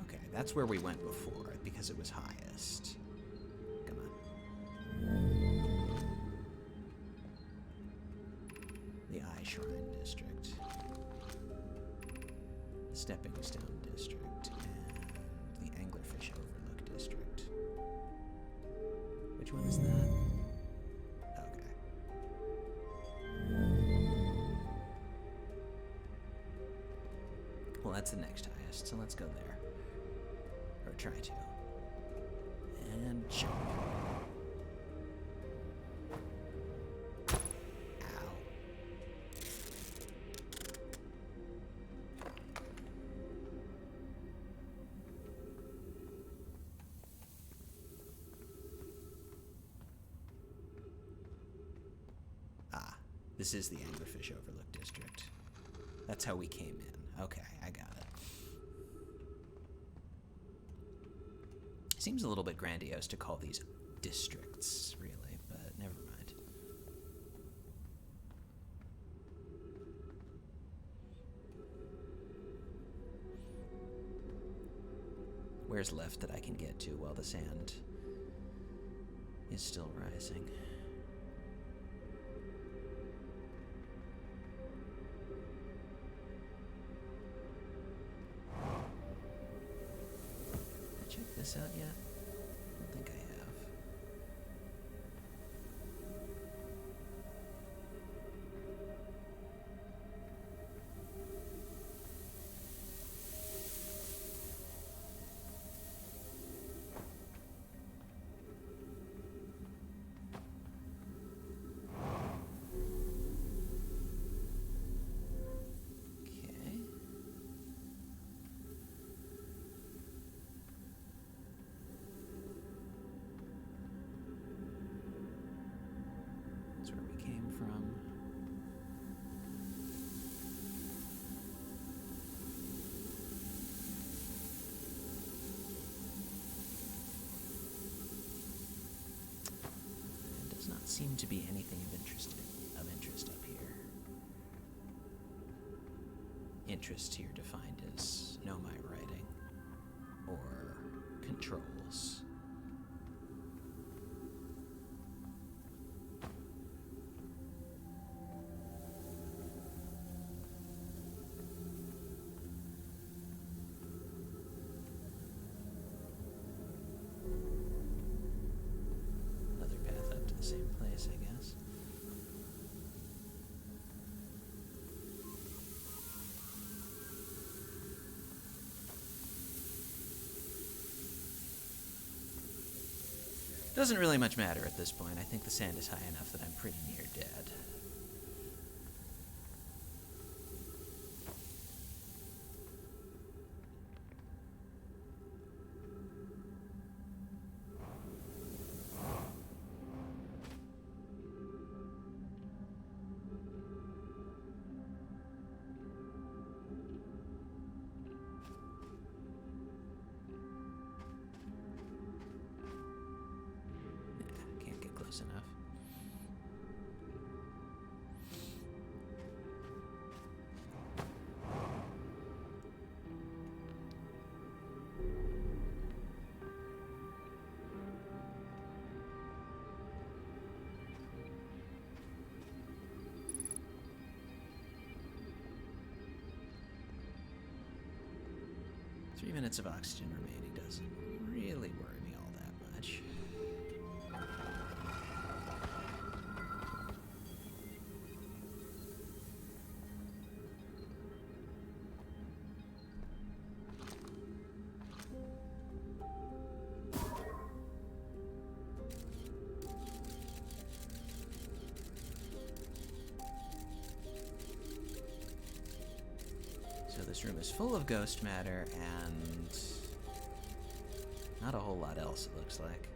Okay, that's where we went before, because it was highest. Come on. The Eye Shrine District. The Stepping Stone District. And the Anglerfish Overlook District. Which one is that? Okay. Well, that's the next highest, so let's go there. Or try to. And jump. Ow. Ah, this is the Anglerfish Overlook District. That's how we came in. Okay, I got it. Seems a little bit grandiose to call these districts, really, but never mind. Where's left that I can get to while the sand is still rising? Check this out yet? I don't think I have. That's where we came from. There does not seem to be anything of interest up here. Interest here defined as nomite writing or controls. Same place, I guess. Doesn't really much matter at this point. I think the sand is high enough that I'm pretty near dead. Can't get close enough. Three minutes of oxygen remaining doesn't really worry me all that This room is full of ghost matter and not a whole lot else, it looks like.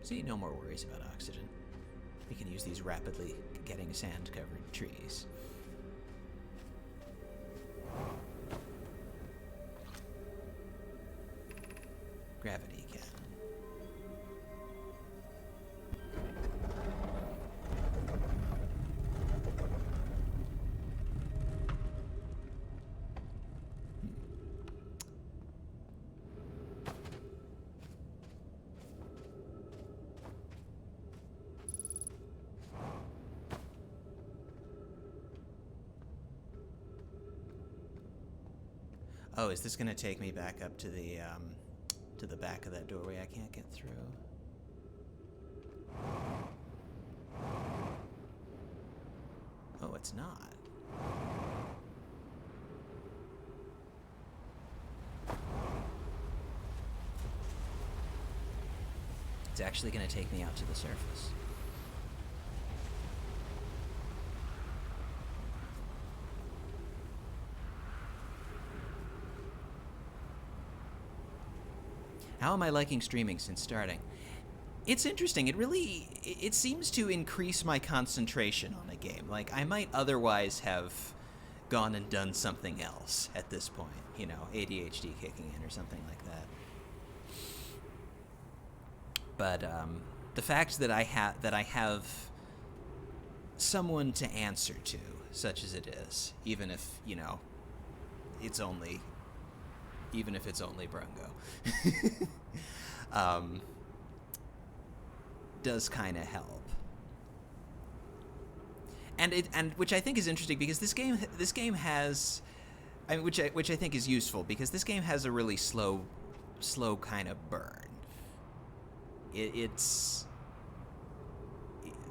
See, no more worries about oxygen. We can use these rapidly getting sand-covered trees. Gravity cannon. Oh, is this gonna take me back up to the back of that doorway I can't get through? Oh, it's not. It's actually gonna take me out to the surface. How am I liking streaming since starting? It's interesting. It seems to increase my concentration on a game. Like, I might otherwise have gone and done something else at this point. You know, ADHD kicking in or something like that. But the fact that I have someone to answer to, such as it is, even if, you know, it's only Brungo, does kind of help, and which I think is interesting because this game has, I mean, which I think is useful because this game has a really slow kind of burn. It's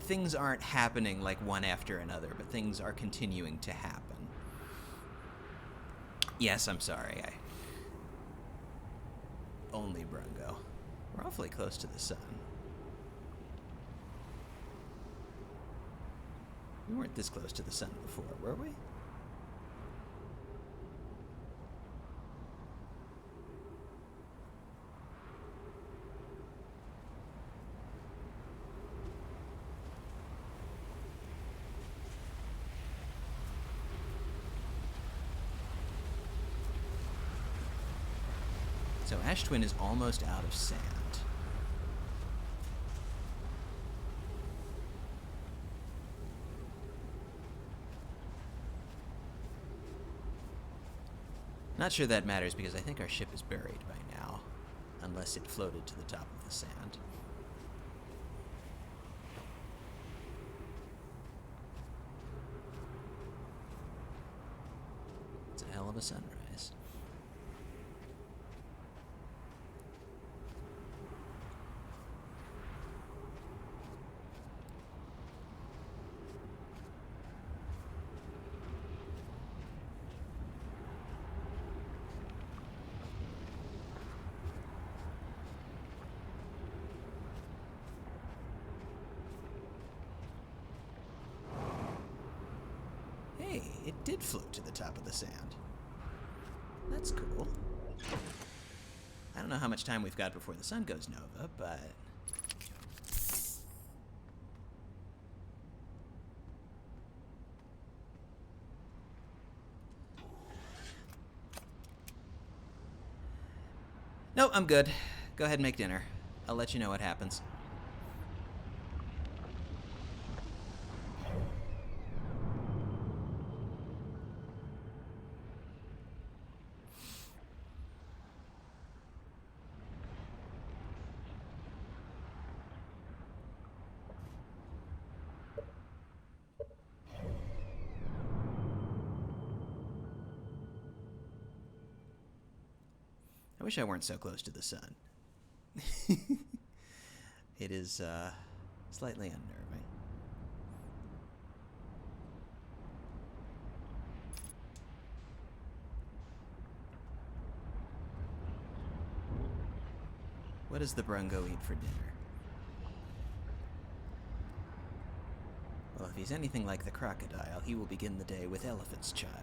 things aren't happening like one after another, but things are continuing to happen. Yes, I'm sorry. Only Brungo. We're awfully close to the sun. We weren't this close to the sun before, were we? So Ash Twin is almost out of sand. Not sure that matters because I think our ship is buried by now, unless it floated to the top of the sand. It's a hell of a sunrise. Hey, it did float to the top of the sand. That's cool. I don't know how much time we've got before the sun goes nova, but... No, I'm good. Go ahead and make dinner. I'll let you know what happens. wish I weren't so close to the sun. It is slightly unnerving. What does the Brungo eat for dinner? Well, if he's anything like the crocodile, he will begin the day with elephant's child.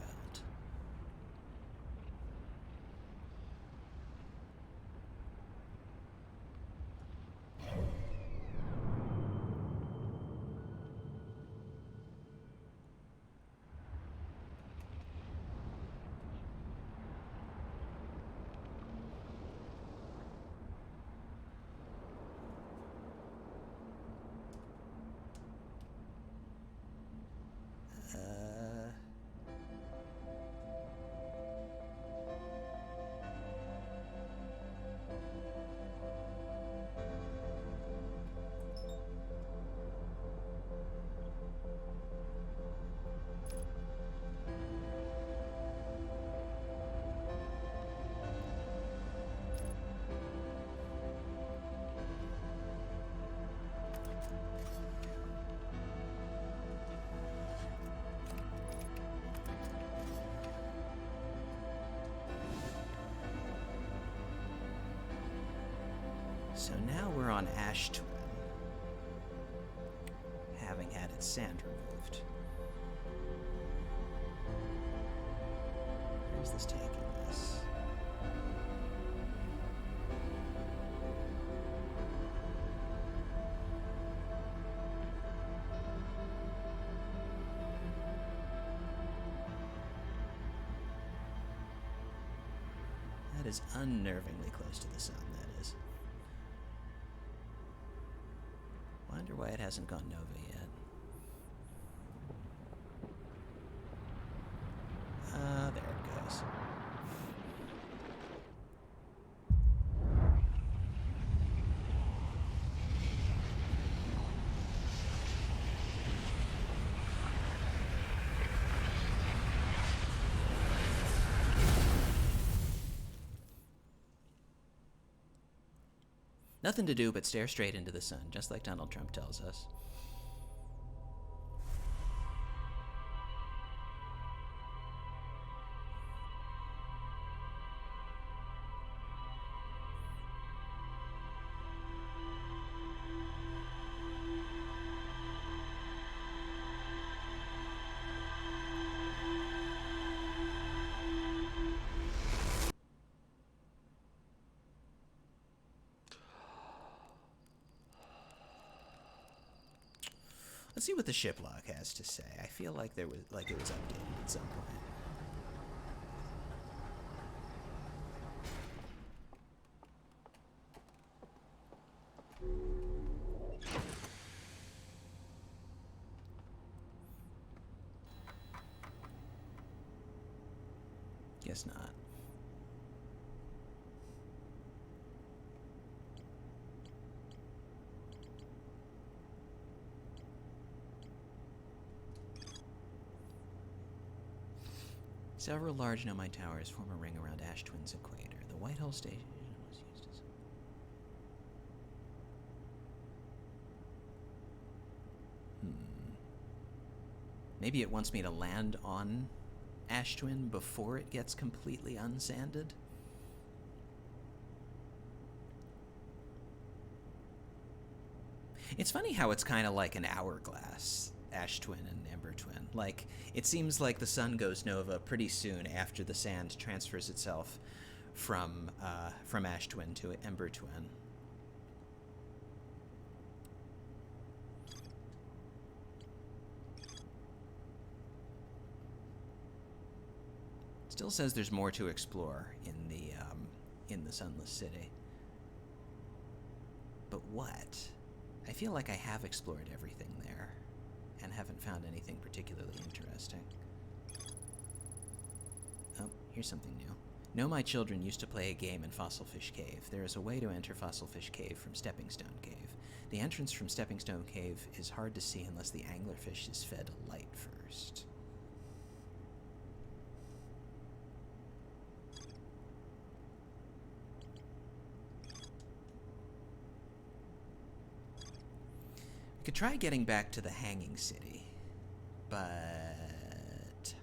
So now we're on Ash Twin, having had its sand removed. Where's this taking us? That is unnervingly close to the sun, that is. Wonder why it hasn't gone nova yet. There it goes. Nothing to do but stare straight into the sun, just like Donald Trump tells us. Let's see what the ship log has to say. I feel like it was updated at some point. Guess not. Several large nomite towers form a ring around Ash Twin's equator. The Whitehall Station was used as... Maybe it wants me to land on Ash Twin before it gets completely unsanded? It's funny how it's kind of like an hourglass, Ash Twin and Ember Twin. Like, it seems like the sun goes nova pretty soon after the sand transfers itself from Ash Twin to Ember Twin. Still says there's more to explore in the Sunless City. But what? I feel like I have explored everything there and haven't found anything particularly interesting. Oh, here's something new. Know my children used to play a game in Fossilfish Cave. There is a way to enter Fossilfish Cave from Stepping Stone Cave. The entrance from Stepping Stone Cave is hard to see unless the anglerfish is fed light first. could try getting back to the Hanging City, but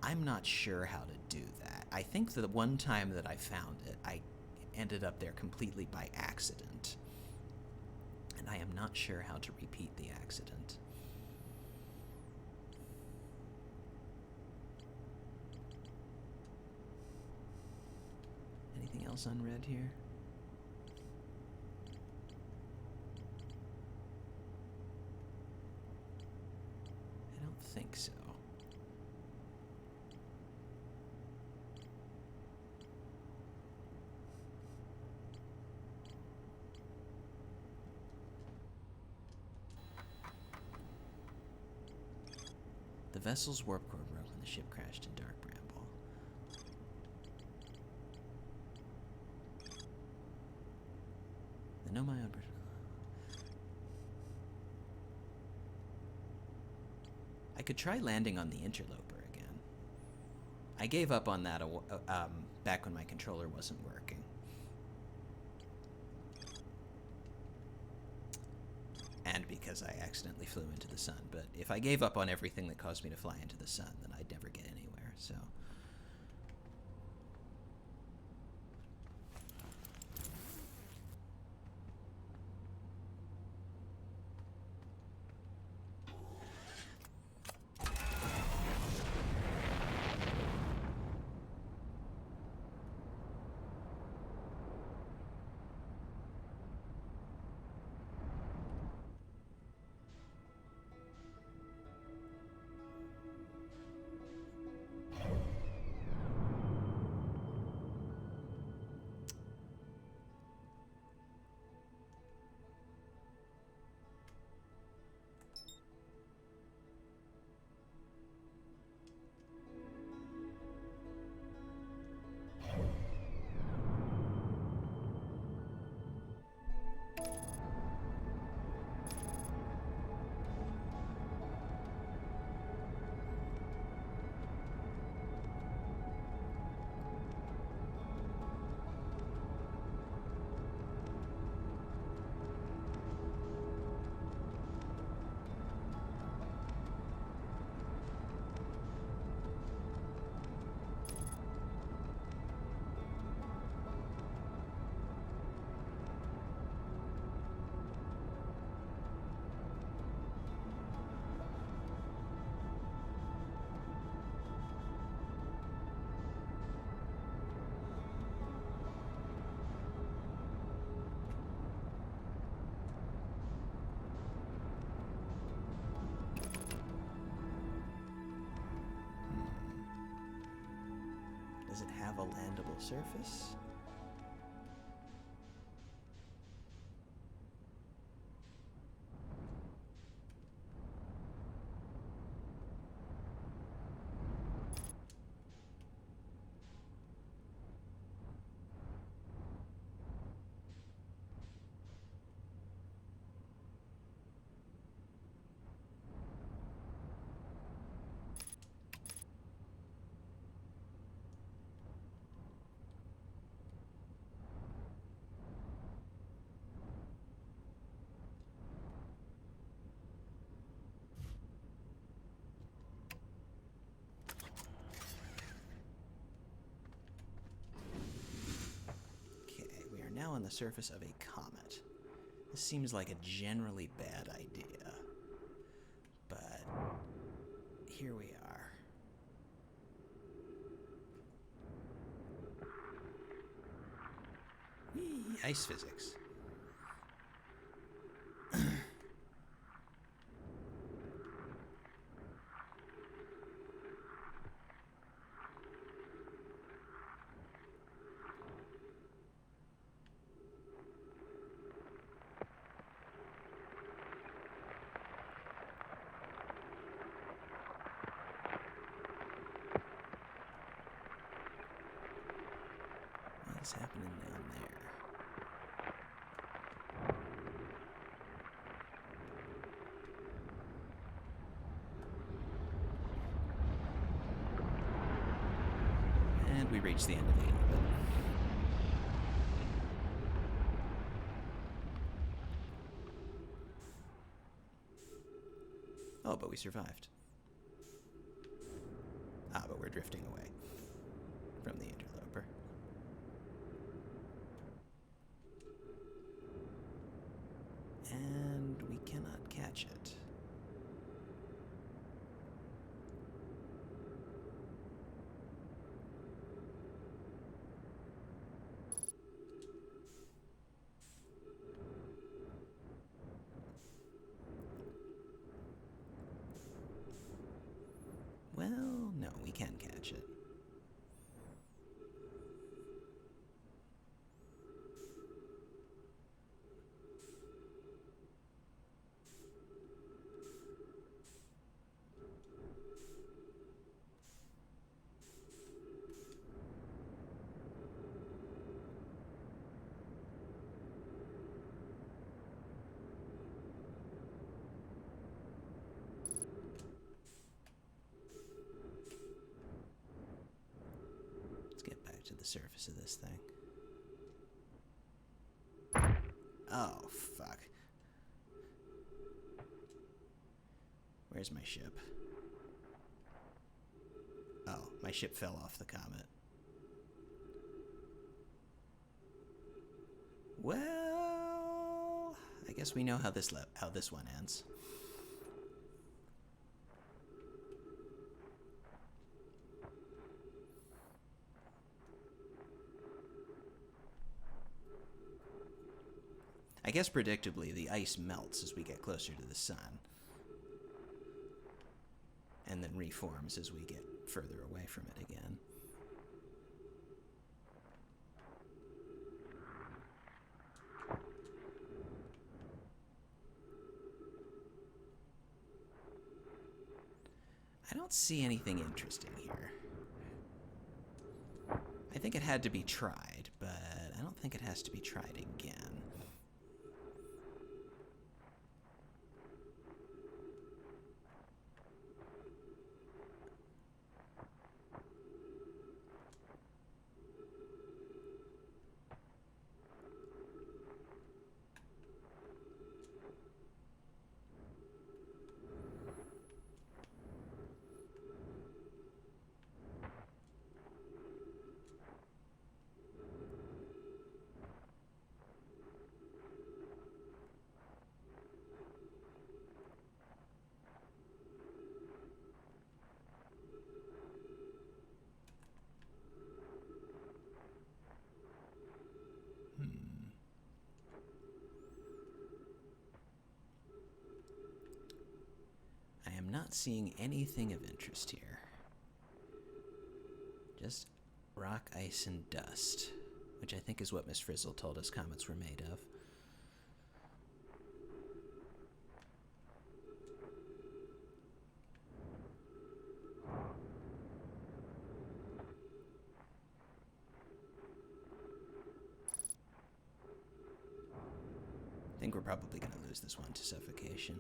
I'm not sure how to do that. I think the one time that I found it, I ended up there completely by accident. And I am not sure how to repeat the accident. Anything else unread here? I don't think so. The vessel's warp core broke when the ship crashed in Dark Bramble. The Nomai on... I could try landing on the interloper again. I gave up on that back when my controller wasn't working. And because I accidentally flew into the sun. But if I gave up on everything that caused me to fly into the sun, then I'd never get anywhere, so... Does it have a landable surface? Now on the surface of a comet. This seems like a generally bad idea, but here we are. Whee! Ice physics. What's happening down there? And we reach the end of the orbit. Oh, but we survived. Ah, but we're drifting away from the interloper. And we cannot catch it. Well, no, we can catch it. Let's get back to the surface of this thing. Oh, fuck. Where's my ship? Oh, my ship fell off the comet. Well, I guess we know how this one ends. I guess predictably, the ice melts as we get closer to the sun, and then reforms as we get further away from it again. I don't see anything interesting here. I think it had to be tried, but I don't think it has to be tried again. I am not seeing anything of interest here. Just rock, ice, and dust, which I think is what Miss Frizzle told us comets were made of. I think we're probably going to lose this one to suffocation.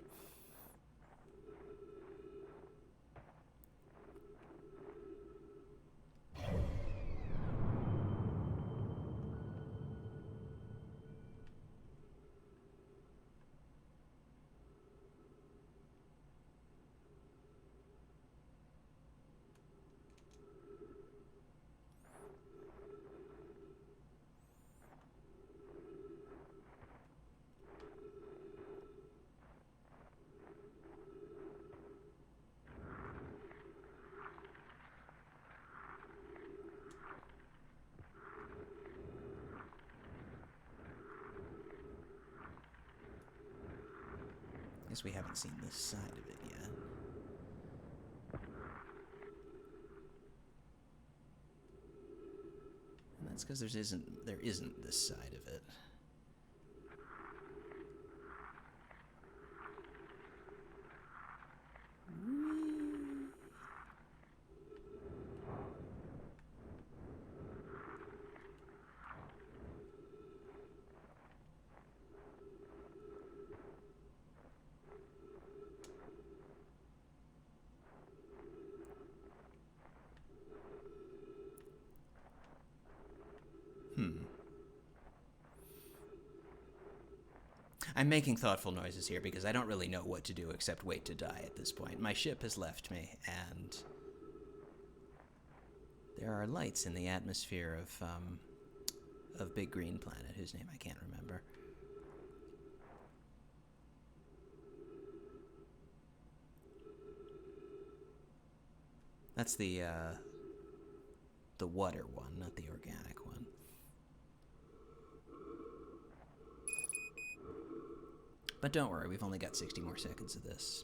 Guess we haven't seen this side of it yet. And that's because there isn't this side of it. I'm making thoughtful noises here because I don't really know what to do except wait to die at this point. My ship has left me, and there are lights in the atmosphere of Big Green Planet, whose name I can't remember. That's the water one, not the organic one. But don't worry, we've only got 60 more seconds of this.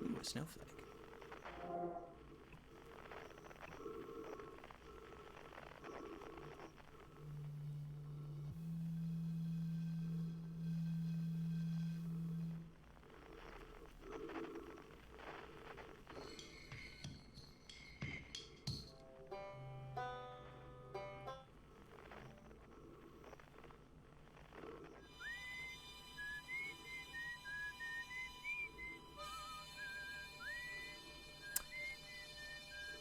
Ooh, a snowflake.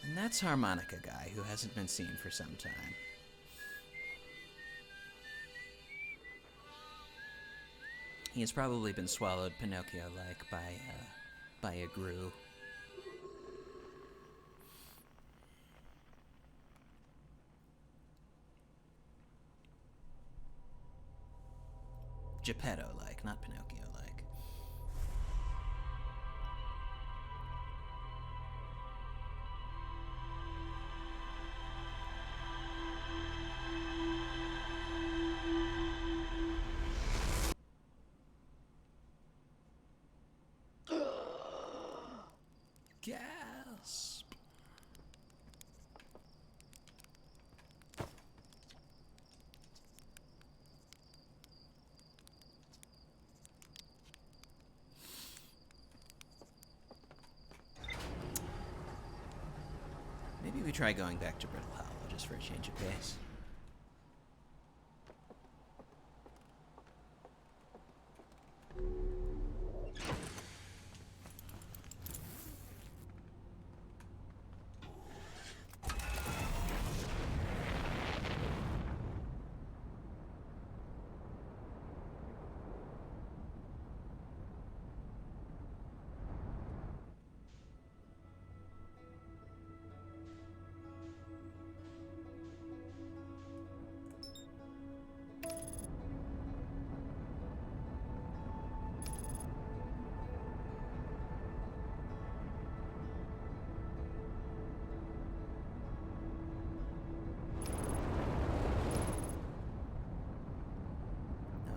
And that's Harmonica Guy, who hasn't been seen for some time. He has probably been swallowed Pinocchio-like by a grue. Geppetto-like, not Pinocchio-like. Gasp! Maybe we try going back to Brittle Hollow just for a change of pace.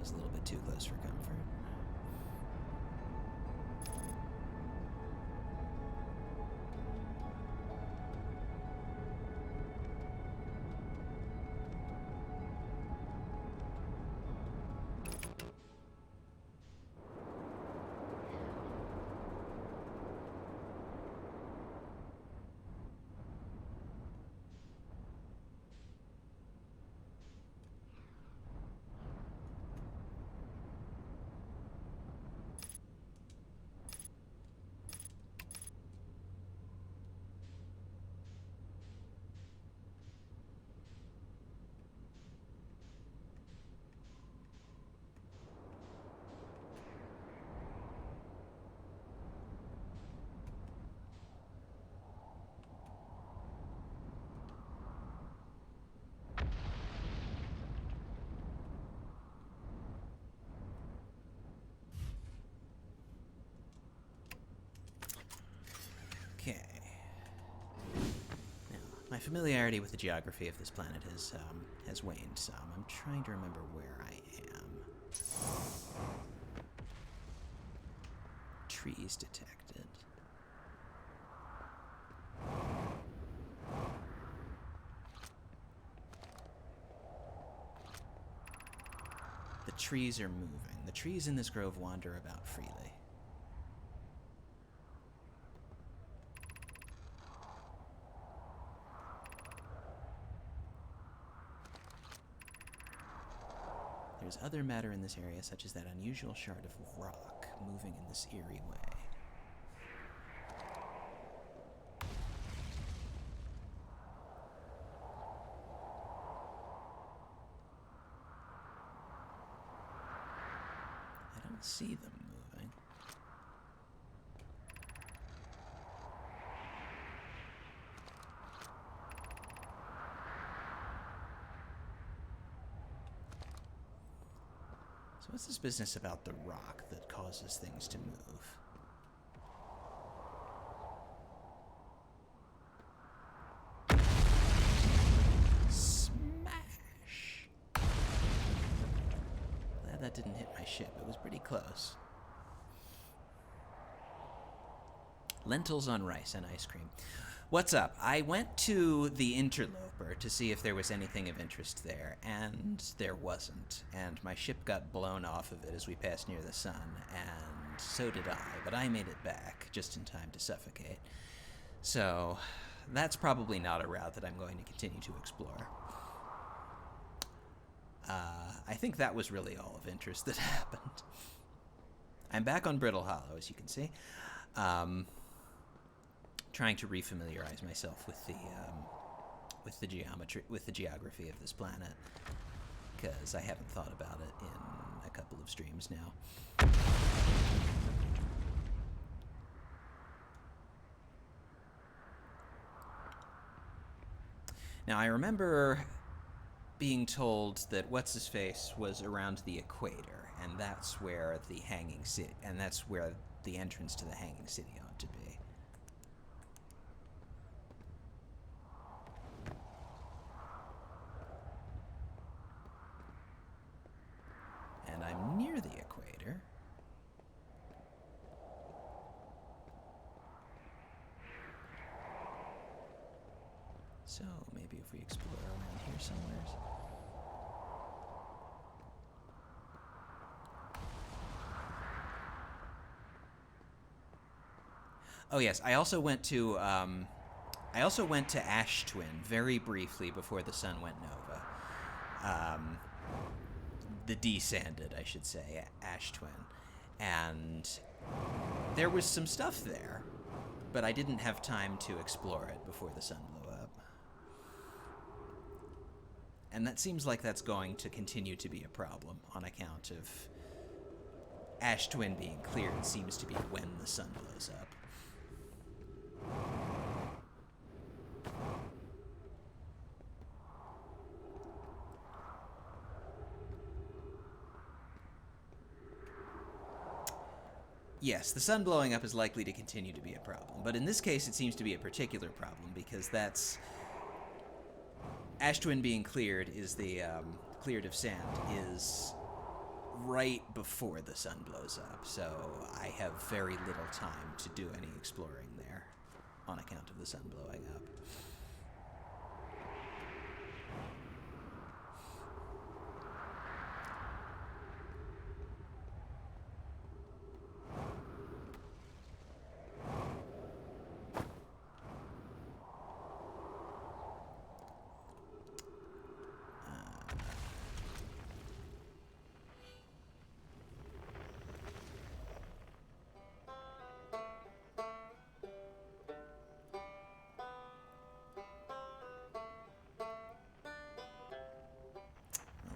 A little bit too close for comfort. Okay. Now, my familiarity with the geography of this planet has waned some. I'm trying to remember where I am. Trees detected. The trees are moving. The trees in this grove wander about freely. There's other matter in this area, such as that unusual shard of rock moving in this eerie way. don't see them moving. So what's this business about the rock that causes things to move? Smash! Glad that didn't hit my ship. It was pretty close. Lentils on rice and ice cream. What's up? I went to the Interloper to see if there was anything of interest there, and there wasn't. And my ship got blown off of it as we passed near the sun, and so did I, but I made it back just in time to suffocate. So that's probably not a route that I'm going to continue to explore. I think that was really all of interest that happened. I'm back on Brittle Hollow, as you can see. Trying to refamiliarize myself with the geography of this planet, because I haven't thought about it in a couple of streams now. Now, I remember being told that What's-His-Face was around the equator, and that's where the hanging city, and that's where the entrance to the hanging city ought to be. And I'm near the equator. So maybe if we explore around here somewhere. Oh yes, I also went to Ash Twin very briefly before the sun went nova. The descended, I should say, Ash Twin, and there was some stuff there, but I didn't have time to explore it before the sun blew up. And that seems like that's going to continue to be a problem on account of Ash Twin being cleared seems to be when the sun blows up. Yes, the sun blowing up is likely to continue to be a problem, but in this case it seems to be a particular problem because that's Ash Twin being cleared is the cleared of sand is right before the sun blows up, so I have very little time to do any exploring there on account of the sun blowing up.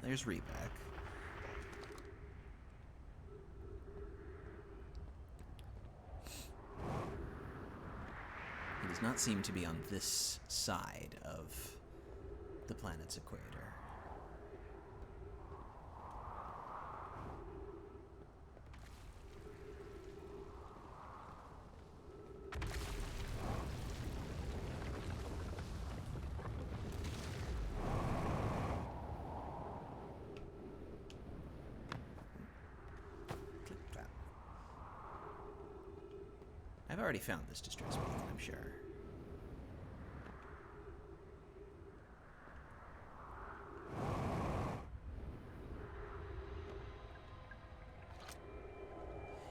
There's Reback. He does not seem to be on this side of the planet's equator. I've already found this distress beacon, I'm sure.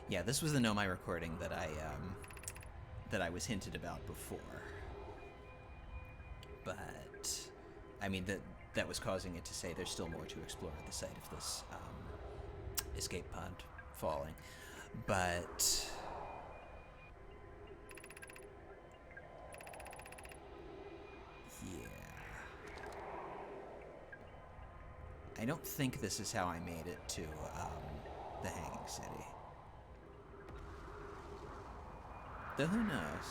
Yeah, this was the Nomai recording that I was hinted about before. But I mean that was causing it to say there's still more to explore at the site of this escape pod falling. But I don't think this is how I made it to the Hanging City. Though who knows?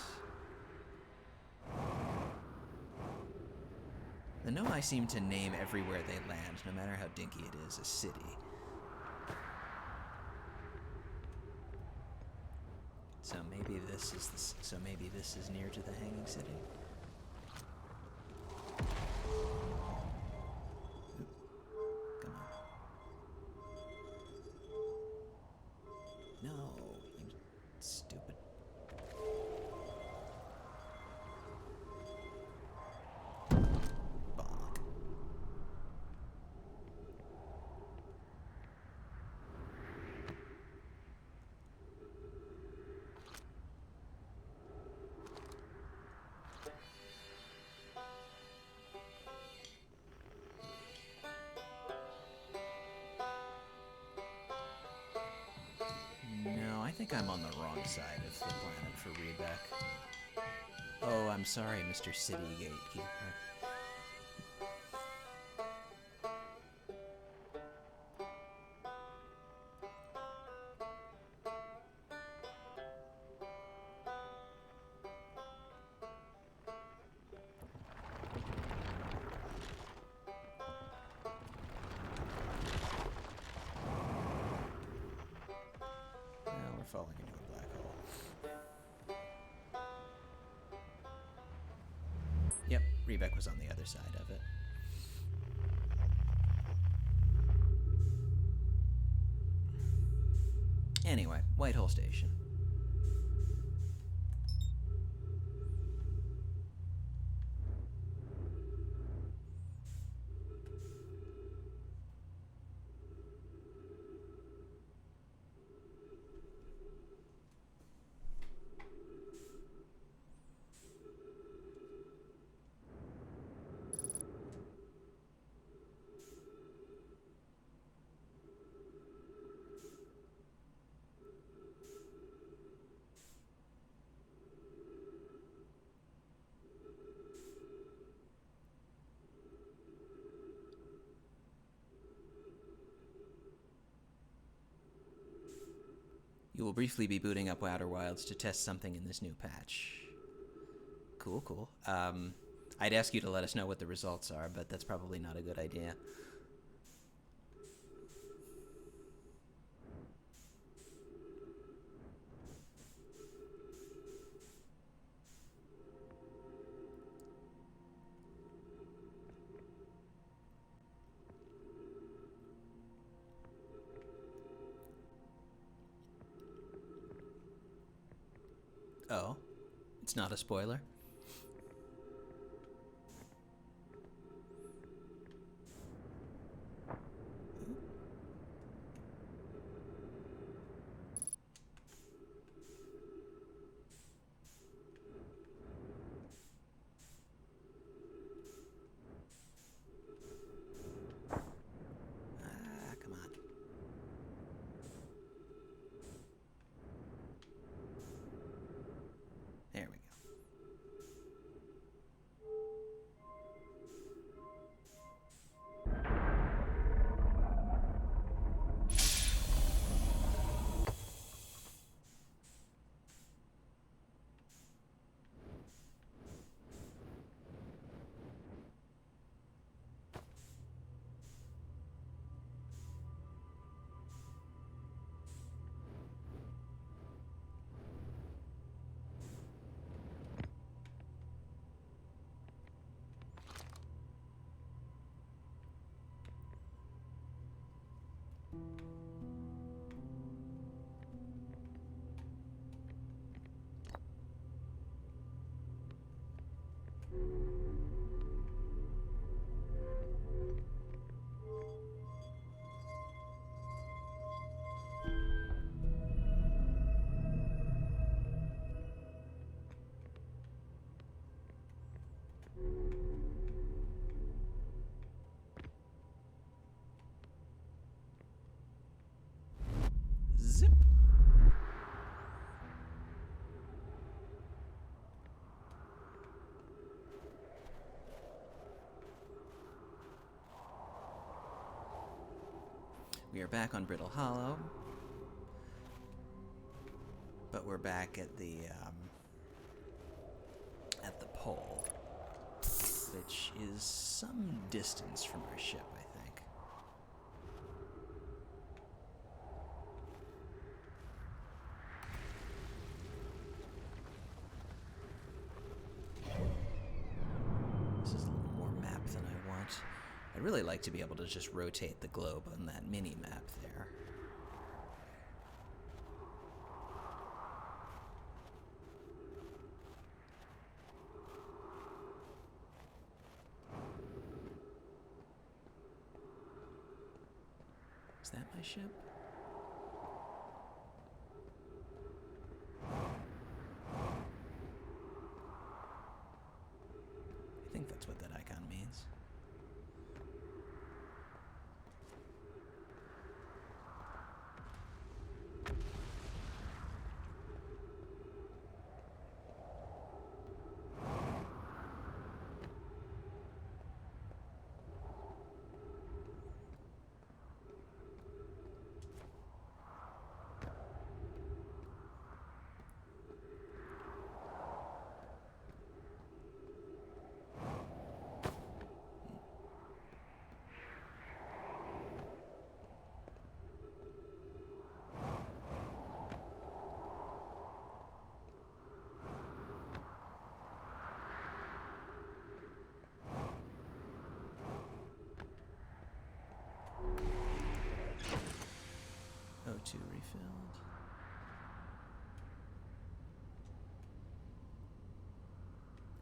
The Noai seem to name everywhere they land, no matter how dinky it is, a city. So maybe this is near to the Hanging City. Oop. Come on. No, you stupid. Bonk. No, I think I'm on the wrong side of the planet for Rebeck. Oh, I'm sorry, Mr. City Gatekeeper. Now we're falling into a black hole. Yep, Rebeck was on the other side of it. Anyway, Whitehole Station. You will briefly be booting up Outer Wilds to test something in this new patch. Cool, cool. I'd ask you to let us know what the results are, but that's probably not a good idea. Oh, it's not a spoiler? Ah, come on. There we go. Zip. We are back on Brittle Hollow, but we're back at the at the pole, which is some distance from our ship, I think. This is a little more map than I want. I'd really like to be able to just rotate the globe on that mini-map there. Is that my ship? I think that's what that icon means. O2 refilled.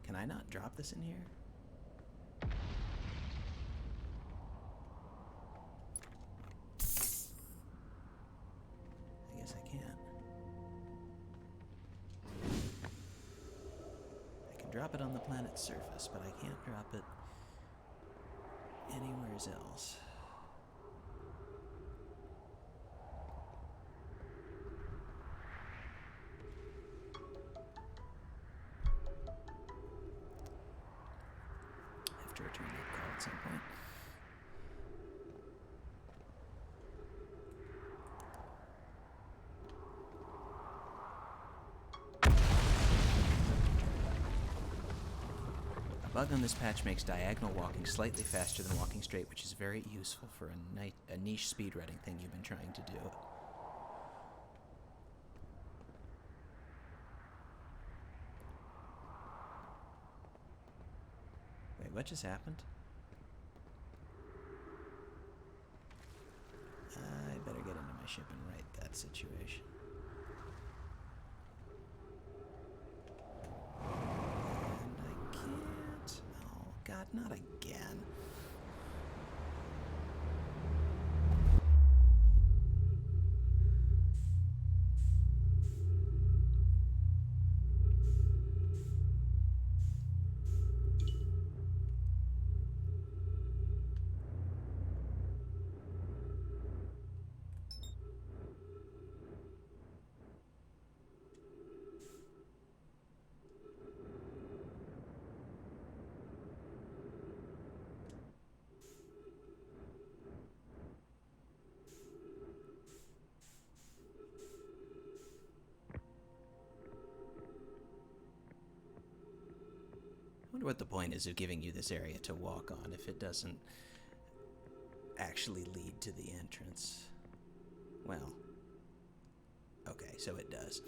Can I not drop this in here? I guess I can't. I can drop it on the planet's surface, but I can't drop it anywhere else. I have to return that call at some point. A bug on this patch makes diagonal walking slightly faster than walking straight, which is very useful for a niche speedrunning thing you've been trying to do. Wait, what just happened? I better get into my ship and right that situation. And I can't. Oh, God, not again. I wonder what the point is of giving you this area to walk on if it doesn't actually lead to the entrance. Well, okay, so it does.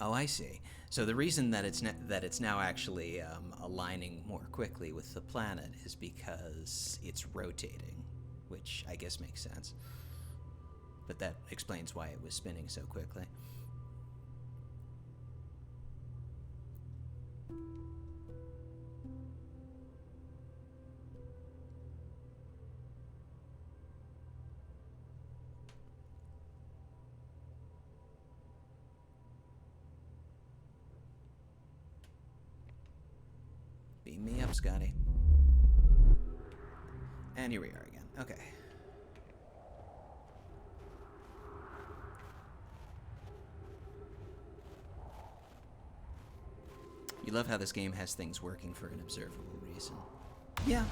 Oh, I see. So the reason that it's now actually aligning more quickly with the planet is because it's rotating, which I guess makes sense. But that explains why it was spinning so quickly. up, Scotty. And here we are again. Okay. You love how this game has things working for an observable reason. Yeah.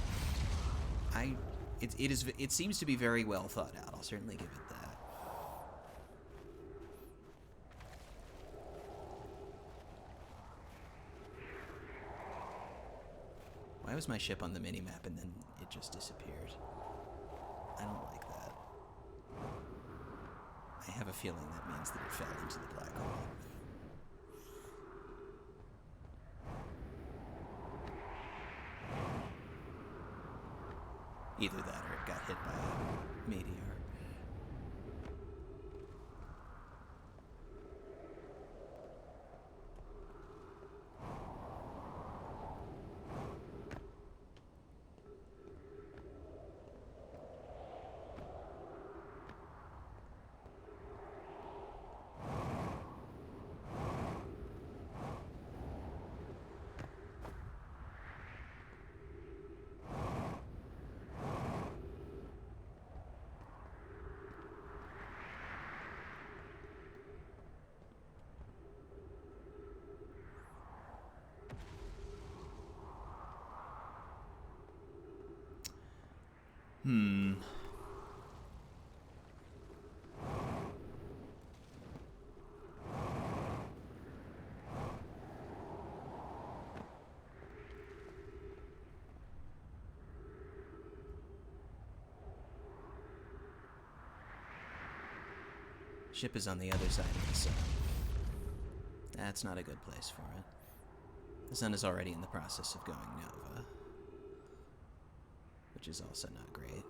It seems to be very well thought out. I'll certainly give it that. Why was my ship on the minimap and then it just disappeared? I don't like that. I have a feeling that means that it fell into the black hole. Either that or it got hit by a meteor. Ship is on the other side of the sun. That's not a good place for it. The sun is already in the process of going nova, which is also not great.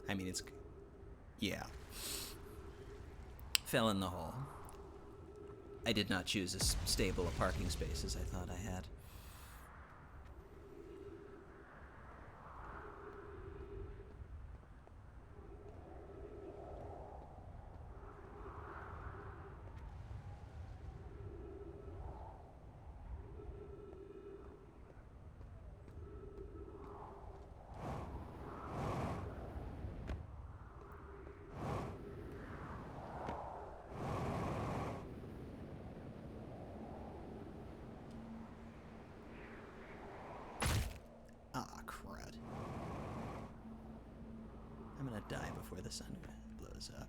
I mean, it's... yeah. Fell in the hole. I did not choose as stable a parking space as I thought I had. I'm gonna die before the sun blows up.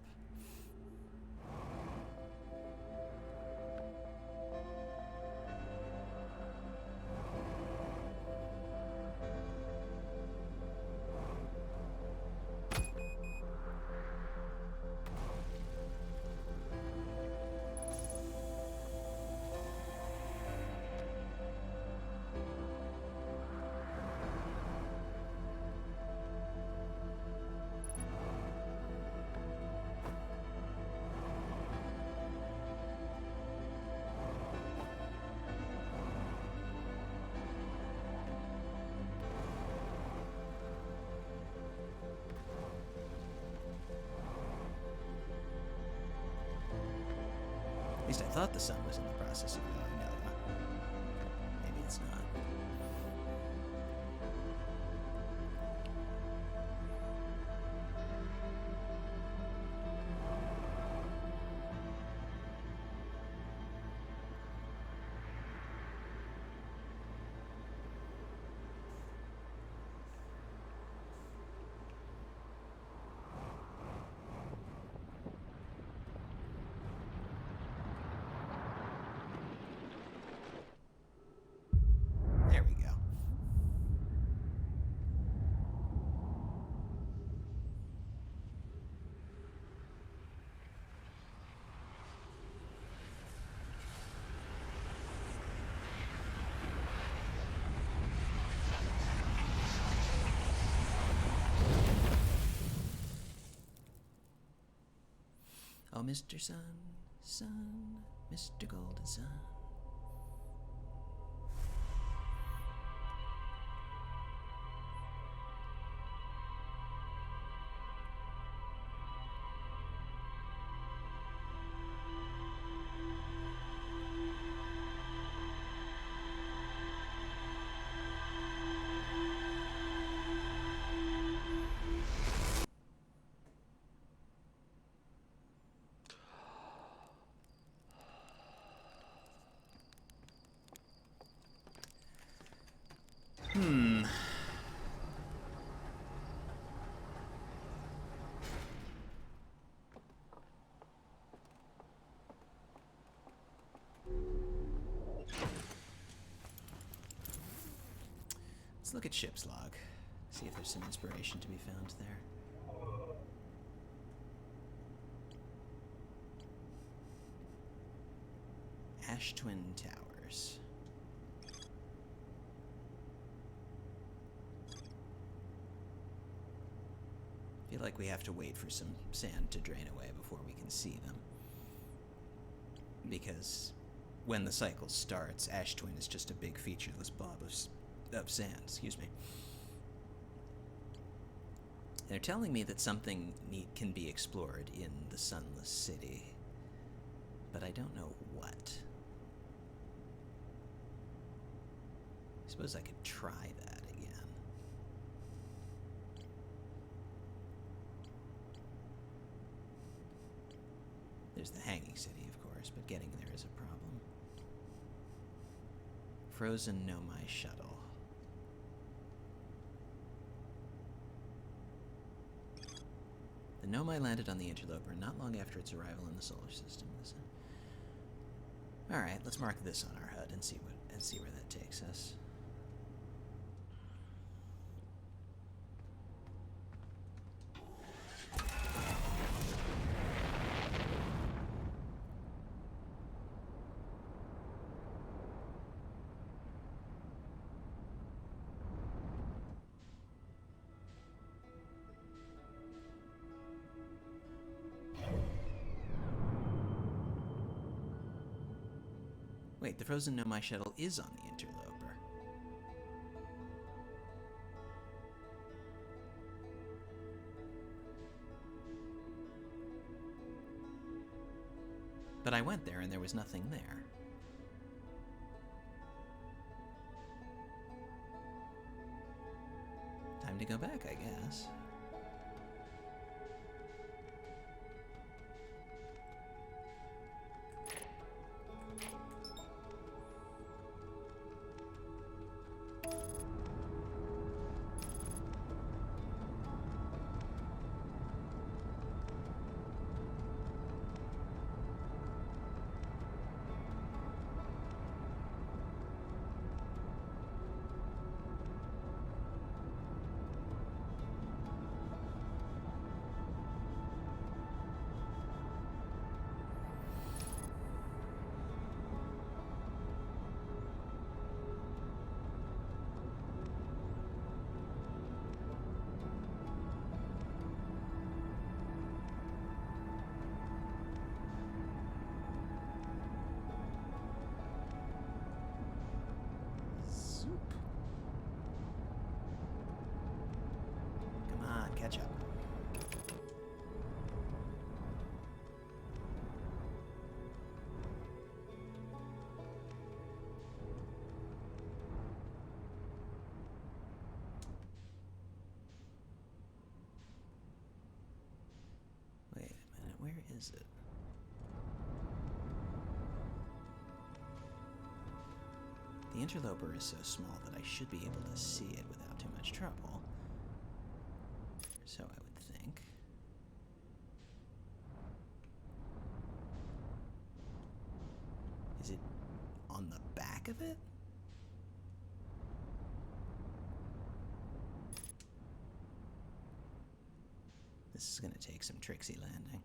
At least I thought the sun was in the process of going nova. Maybe it's not. There we go. Oh, Mr. Sun, Sun, Mr. Golden Sun. Let's look at ship's log. See if there's some inspiration to be found there. Ash Twin Towers. I feel like we have to wait for some sand to drain away before we can see them. Because when the cycle starts, Ash Twin is just a big featureless blob of sand, excuse me. They're telling me that something neat can be explored in the Sunless City, but I don't know what. I suppose I could try that again. There's the Hanging City, of course, but getting there is a problem. Frozen Nomai Shuttle. The Nomai landed on the interloper not long after its arrival in the solar system. Alright, let's mark this on our HUD and see where that takes us. Wait, the Frozen Nomai Shuttle is on the interloper. But I went there and there was nothing there. Time to go back, I guess. Catch up. Wait a minute, where is it? The interloper is so small that I should be able to see it without too much trouble. So I would think. Is it on the back of it? This is going to take some tricksy landing.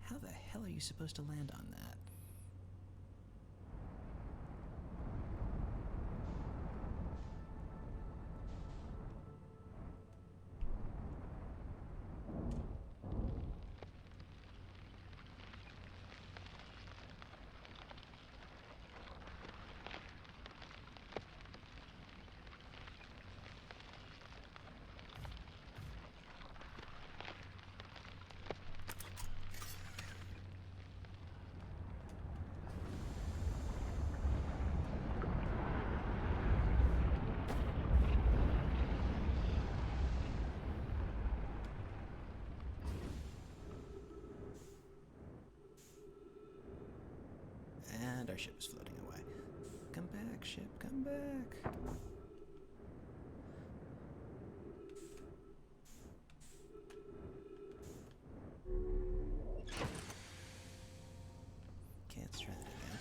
How the hell are you supposed to land on that? And our ship is floating away. Come back, ship, come back. Okay, let's try that again.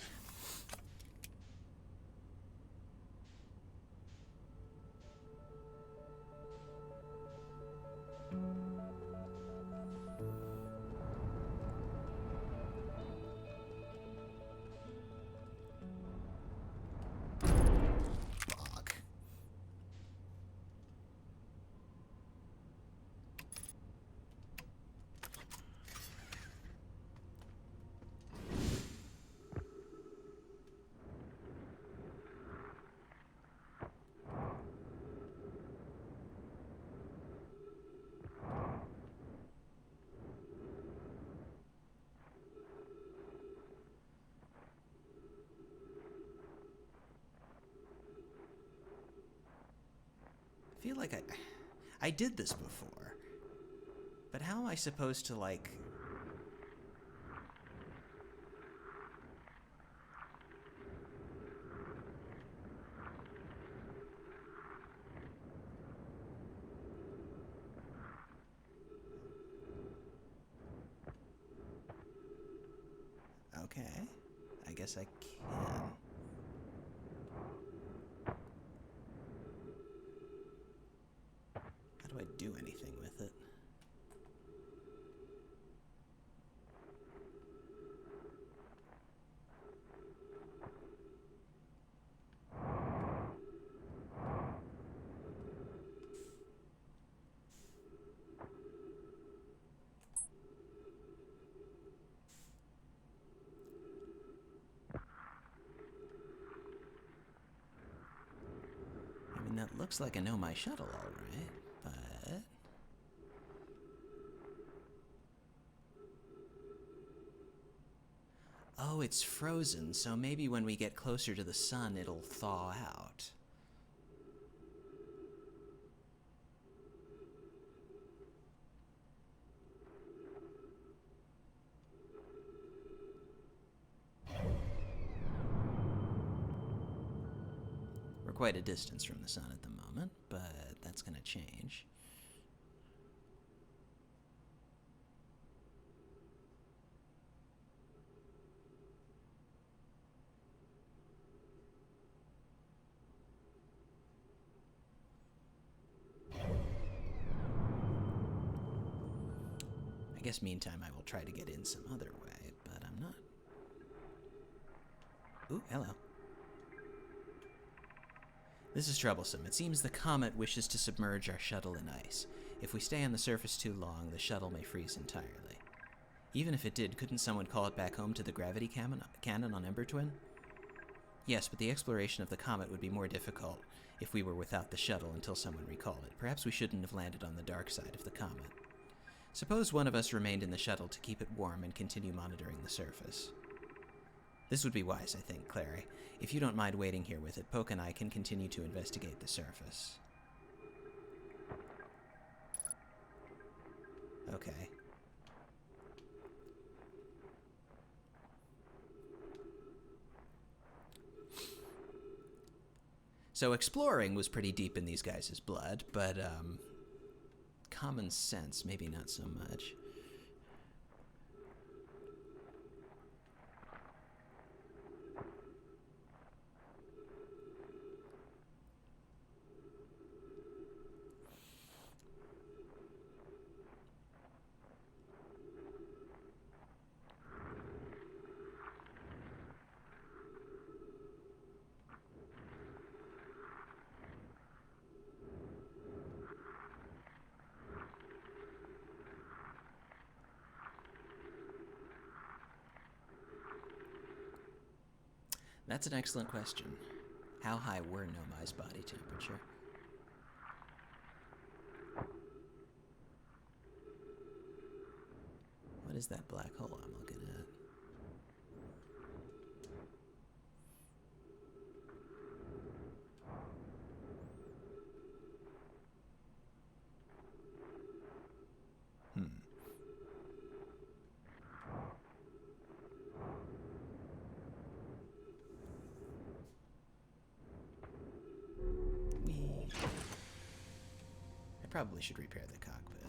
Fuck. I feel like I did this before, but how am I supposed to, like... Okay, I guess I can. How do I do anything with it? I mean, that looks like I know my shuttle, all right, but... Oh, it's frozen, so maybe when we get closer to the sun, it'll thaw out. We're quite a distance from the sun at the moment, but that's gonna change. I guess meantime I will try to get in some other way, but I'm not. Ooh, hello. This is troublesome. It seems the comet wishes to submerge our shuttle in ice. If we stay on the surface too long, the shuttle may freeze entirely. Even if it did, couldn't someone call it back home to the gravity cannon on Ember Twin? Yes, but the exploration of the comet would be more difficult if we were without the shuttle until someone recalled it. Perhaps we shouldn't have landed on the dark side of the comet. Suppose one of us remained in the shuttle to keep it warm and continue monitoring the surface. This would be wise, I think, Clary. If you don't mind waiting here with it, Poke and I can continue to investigate the surface. Okay. So exploring was pretty deep in these guys' blood, but, common sense, maybe not so much. That's an excellent question. How high were Nomai's body temperature? What is that black hole I'm looking at? probably should repair the cockpit.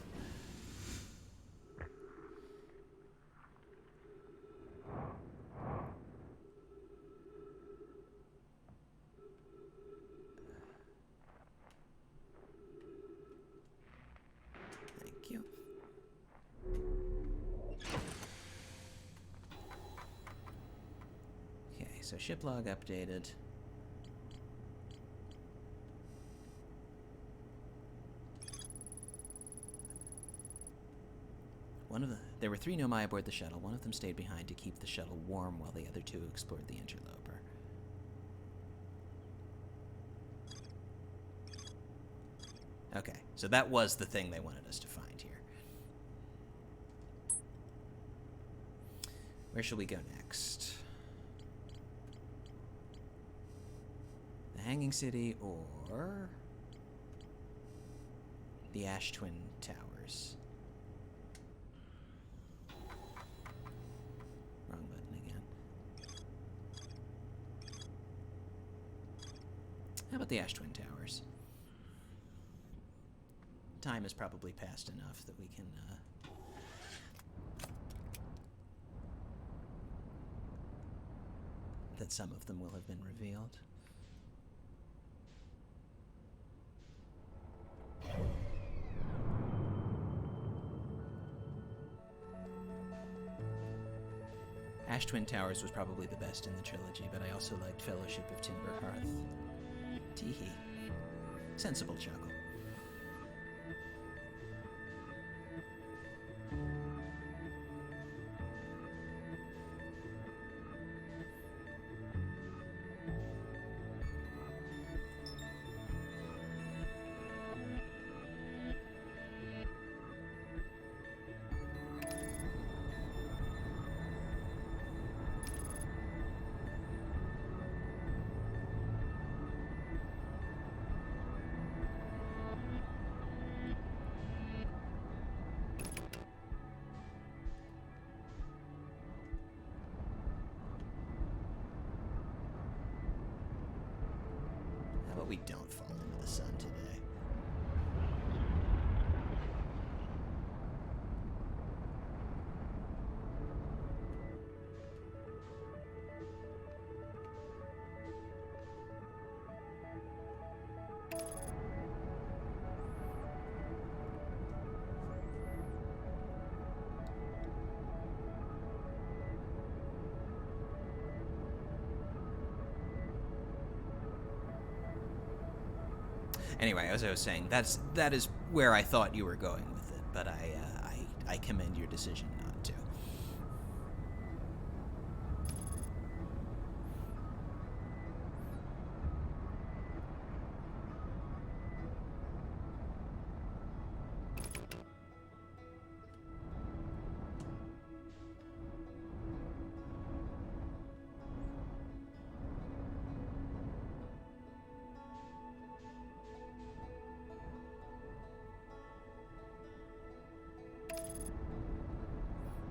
Thank you. Okay, so ship log updated. There were 3 Nomai aboard the shuttle. One of them stayed behind to keep the shuttle warm while the other 2 explored the interloper. Okay, so that was the thing they wanted us to find here. Where shall we go next? The Hanging City or the Ash Twin Towers? Wrong button again. How about the Ash Twin Towers? Time has probably passed enough that we can that some of them will have been revealed. Ash Twin Towers was probably the best in the trilogy, but I also liked Fellowship of Timber Hearth. Teehee. Sensible chuckle. We don't fall into the sun today. Anyway, as I was saying, that is where I thought you were going with it, but I commend your decision not to.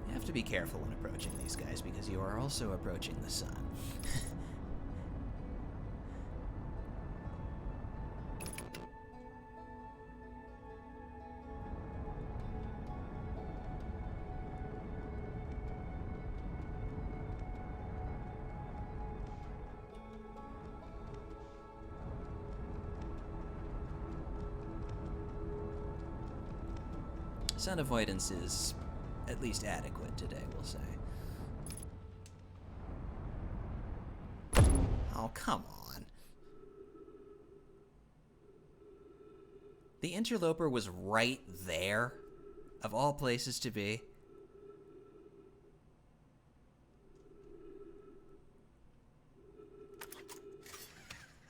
You have to be careful when approaching these guys because you are also approaching the sun. Sun avoidance is at least adequate today, we'll say. Oh, come on. The interloper was right there, of all places to be.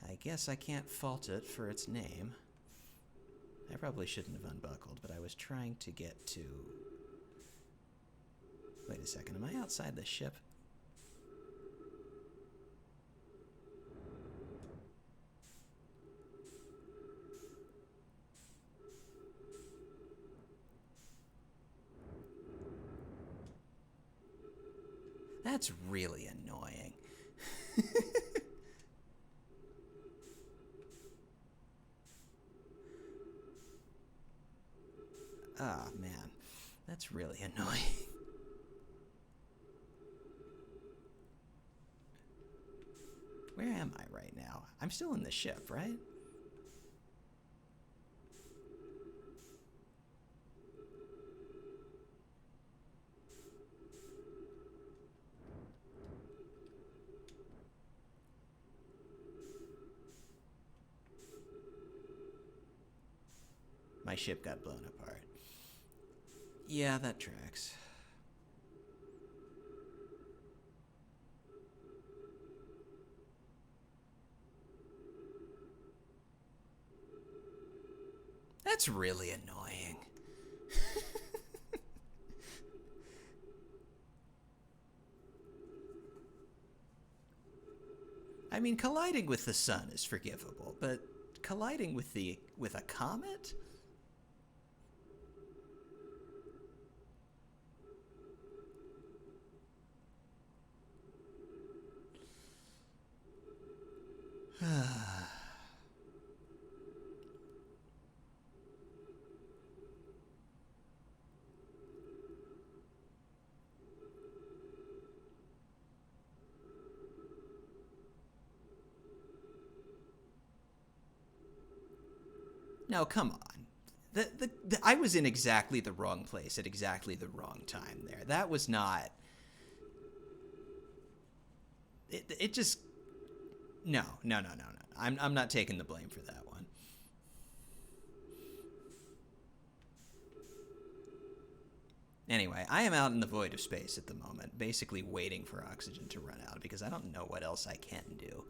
I guess I can't fault it for its name. I probably shouldn't have unbuckled, but I was trying to get to... Wait a second, am I outside the ship? That's really annoying. Ah, man. That's really annoying. Where am I right now? I'm still in the ship, right? My ship got blown apart. Yeah, that tracks. That's really annoying. I mean, colliding with the sun is forgivable, but colliding with a comet? No, come on. I was in exactly the wrong place at exactly the wrong time there. That was not. It just. No. I'm not taking the blame for that one. Anyway, I am out in the void of space at the moment, basically waiting for oxygen to run out because I don't know what else I can do.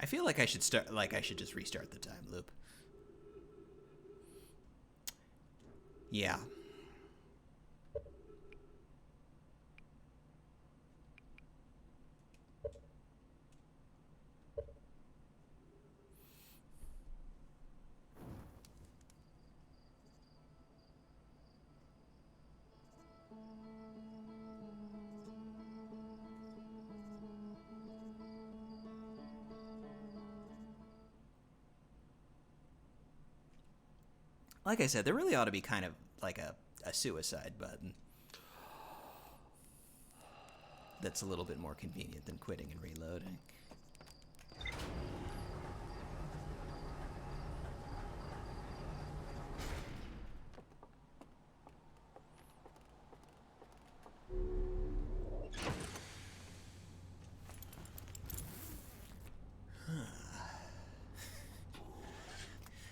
I feel like I should just restart the time loop. Yeah. Like I said, there really ought to be kind of like a suicide button that's a little bit more convenient than quitting and reloading.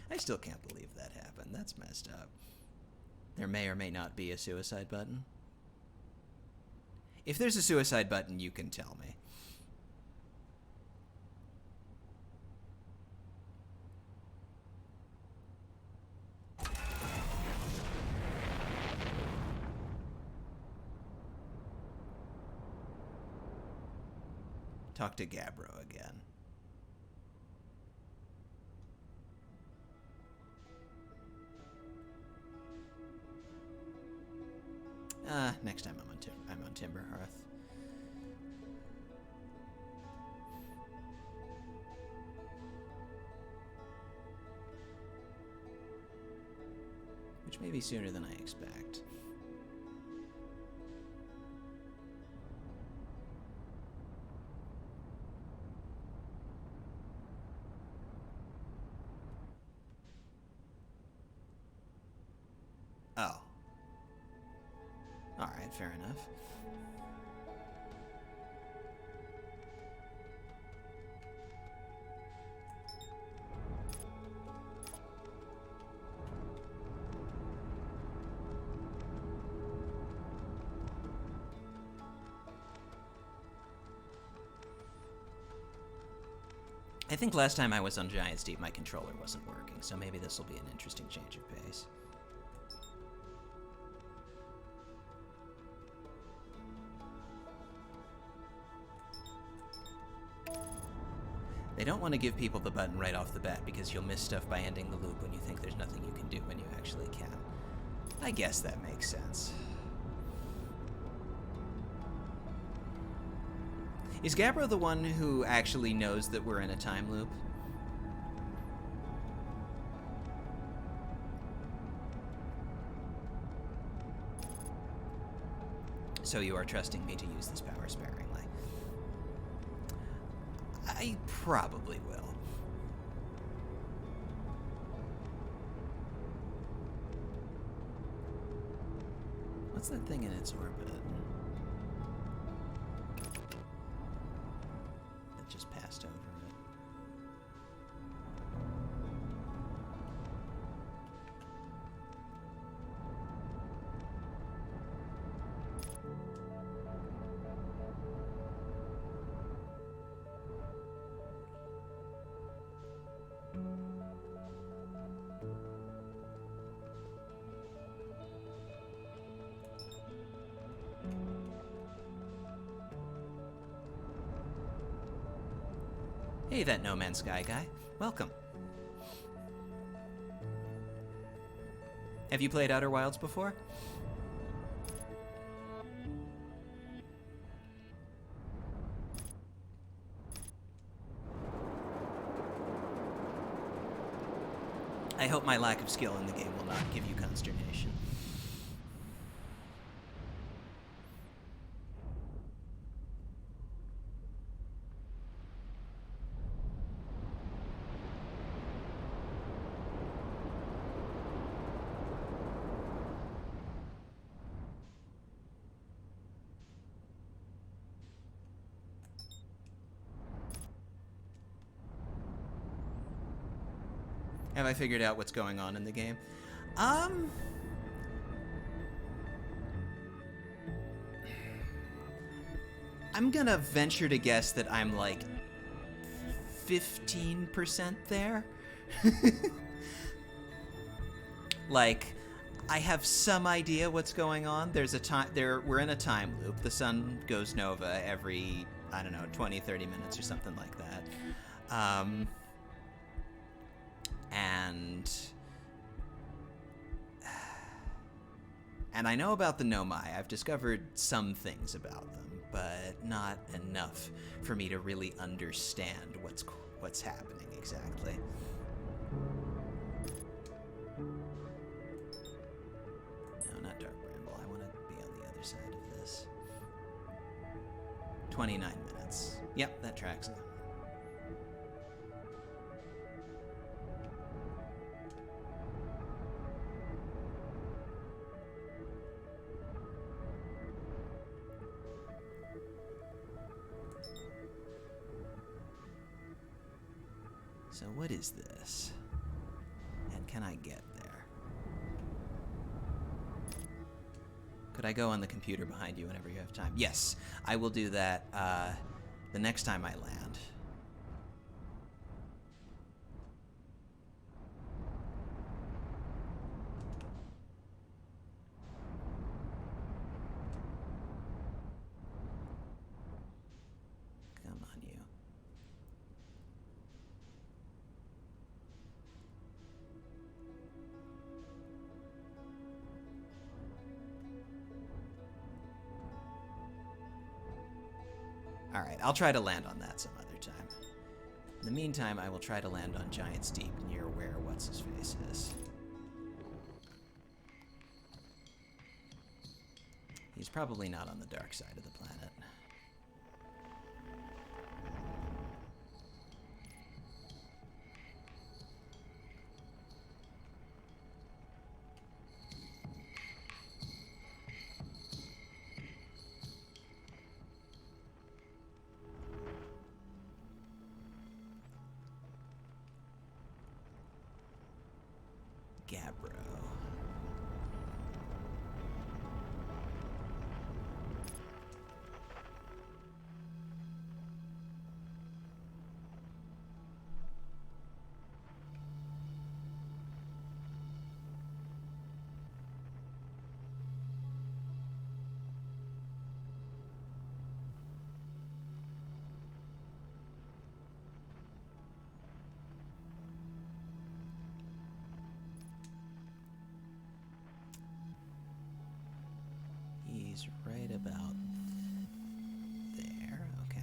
I still can't believe that happened. That's messed up. There may or may not be a suicide button. If there's a suicide button, you can tell me. Talk to Gabbro again. Next time I'm on Timber Hearth. Which may be sooner than I expect. Oh. Alright, fair enough. I think last time I was on Giant's Deep, my controller wasn't working, so maybe this will be an interesting change of pace. They don't want to give people the button right off the bat because you'll miss stuff by ending the loop when you think there's nothing you can do when you actually can. I guess that makes sense. Is Gabbro the one who actually knows that we're in a time loop? So you are trusting me to use this power sparingly. I probably will. What's that thing in its orbit? That just passed over it. Hey, that No Man's Sky guy. Welcome. Have you played Outer Wilds before? I hope my lack of skill in the game will not give you consternation. Have I figured out what's going on in the game? I'm gonna venture to guess that I'm like 15% there. Like, I have some idea what's going on. There's a time we're in a time loop. The sun goes nova every, I don't know, 20, 30 minutes or something like that. And I know about the Nomai. I've discovered some things about them, but not enough for me to really understand what's happening exactly. No, not Dark Bramble. I want to be on the other side of this. 29 minutes. Yep, that tracks. So what is this? And can I get there? Could I go on the computer behind you whenever you have time? Yes, I will do that the next time I land. Come on, you. Alright, I'll try to land on that some other time. In the meantime, I will try to land on Giant's Deep near where What's-His-Face is. He's probably not on the dark side of the planet. Gabbro. he's right about there. Okay.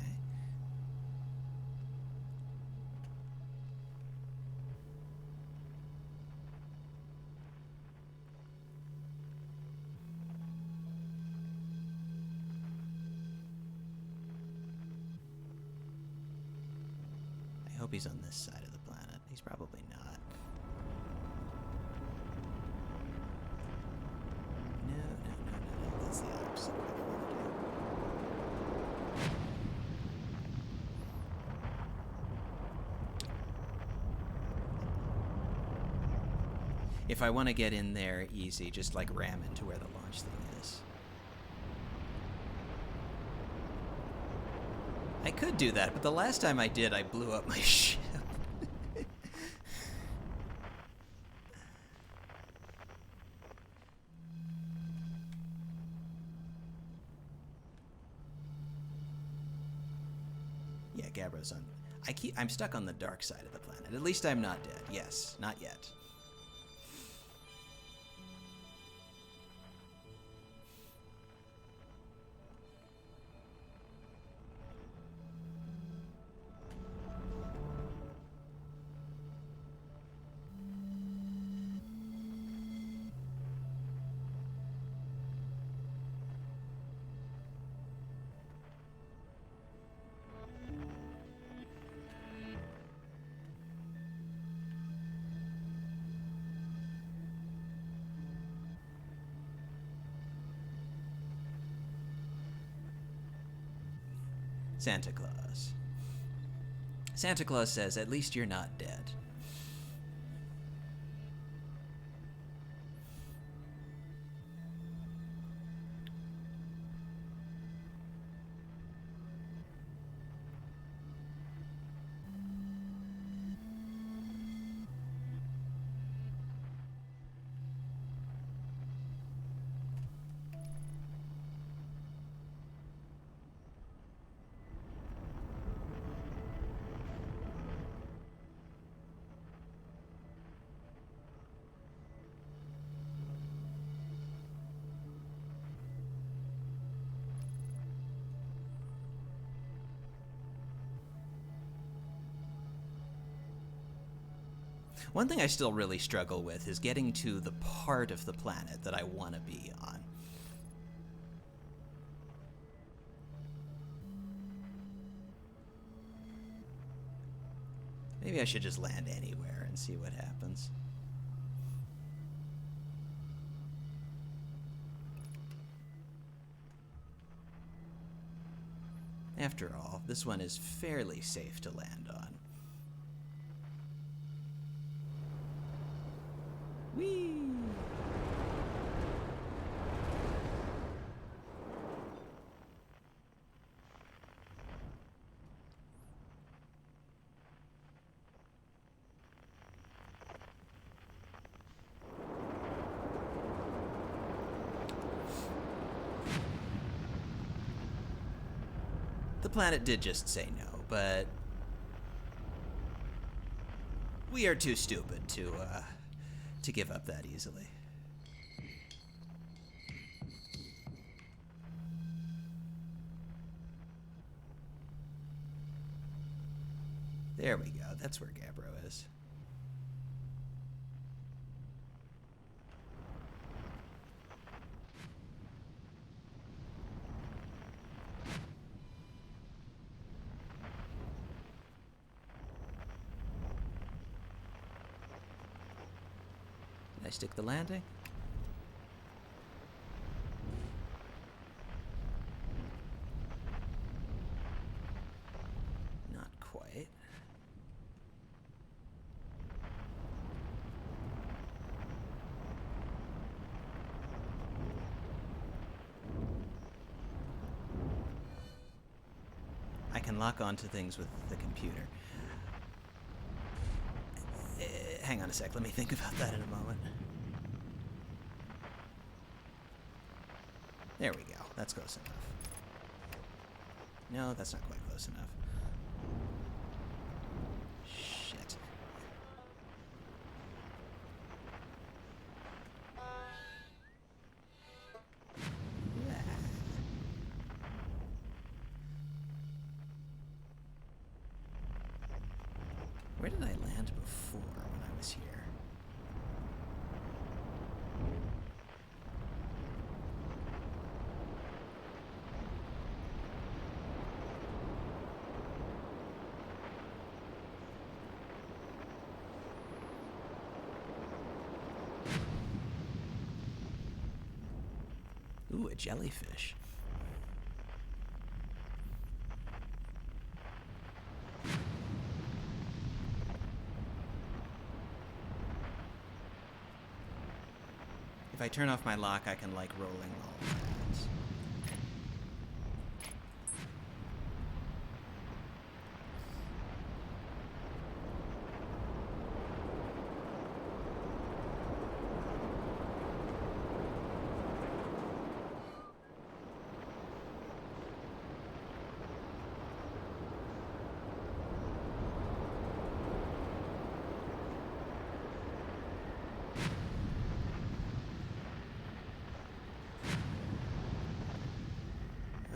I hope he's on this side of the planet. He's probably not. No. That's the opposite of what I want to do. If I want to get in there easy, just like ram into where the launch thing is. I could do that, but the last time I did, I blew up my ship. Yeah, Gabbro's on. I'm stuck on the dark side of the planet. At least I'm not dead. Yes, not yet. Santa Claus. Santa Claus says, at least you're not dead. One thing I still really struggle with is getting to the part of the planet that I want to be on. Maybe I should just land anywhere and see what happens. After all, this one is fairly safe to land on. Whee! The planet did just say no, but we are too stupid to give up that easily. There we go. That's where Gabbro is. Did I stick the landing? Not quite. I can lock onto things with the computer. Hang on a sec, let me think about that in a moment. There we go, that's close enough. No, that's not quite close enough. Shit. Where did I land before when I was here? Ooh, a jellyfish. If I turn off my lock, I can, like, rolling all that.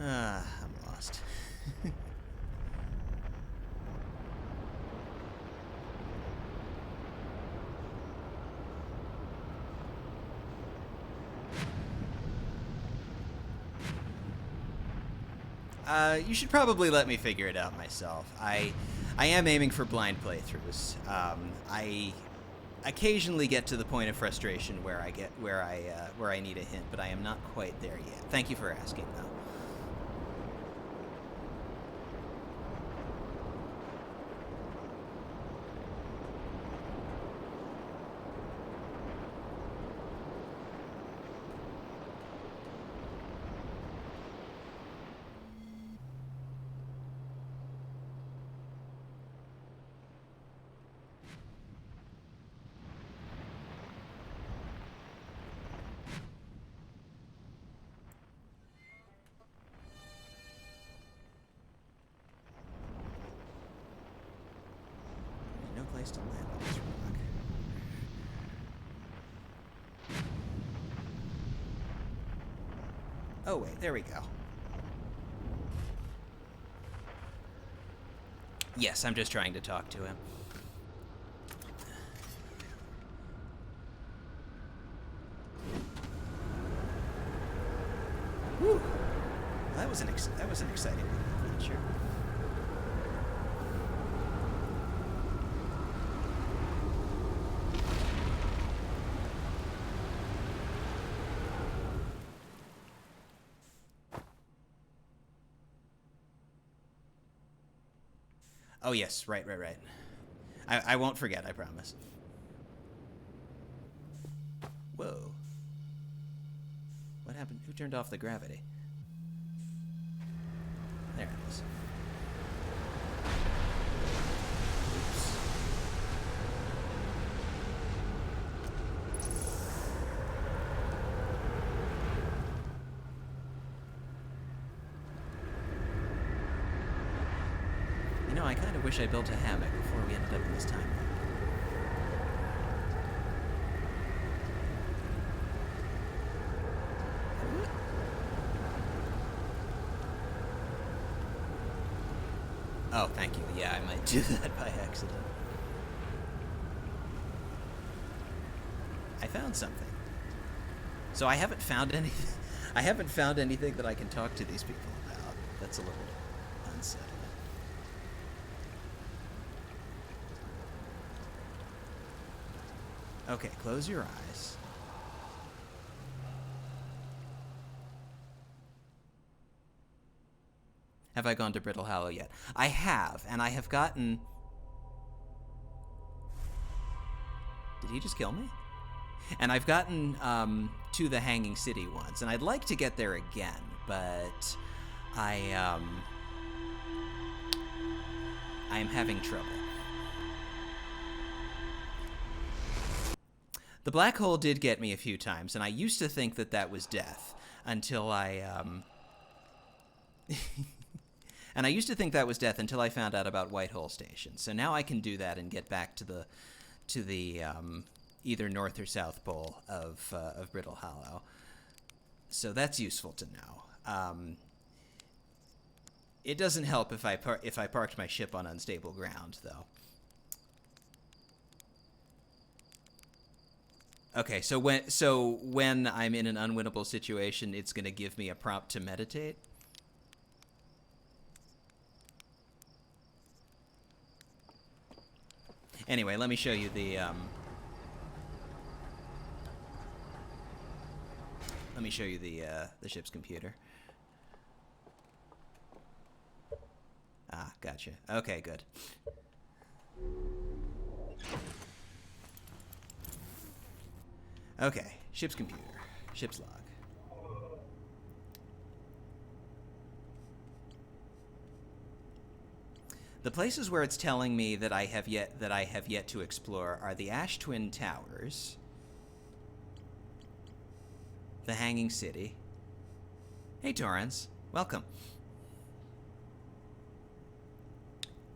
I'm lost. You should probably let me figure it out myself. I am aiming for blind playthroughs. I occasionally get to the point of frustration where I need a hint, but I am not quite there yet. Thank you for asking, though. No place to land on this rock. Oh wait, there we go. Yes, I'm just trying to talk to him. Whew. That was an exciting adventure. Oh yes, right. I won't forget, I promise. Whoa. What happened? Who turned off the gravity? There it is. Oops. You know, I kind of wish I built a hammock before we ended up in this time loop. Oh, thank you. Yeah, I might do that by accident. I found something. So I haven't found anything. I haven't found anything that I can talk to these people about. That's a little unsettling. Okay, close your eyes. Have I gone to Brittle Hollow yet? I have, and I have gotten... Did he just kill me? And I've gotten to the Hanging City once, and I'd like to get there again, but I am having trouble. The black hole did get me a few times, and I used to think that that was death until I and I used to think that was death until I found out about Whitehole Station. So now I can do that and get back to the either North or South Pole of Brittle Hollow. So that's useful to know. It doesn't help if I parked my ship on unstable ground, though. Okay, so when I'm in an unwinnable situation, it's going to give me a prompt to meditate. Anyway, let me show you the ship's computer. Ah, gotcha. Okay, good. Okay, ship's computer, ship's log. The places where it's telling me that I have yet to explore are the Ash Twin Towers, the Hanging City. Hey, Torrance, welcome.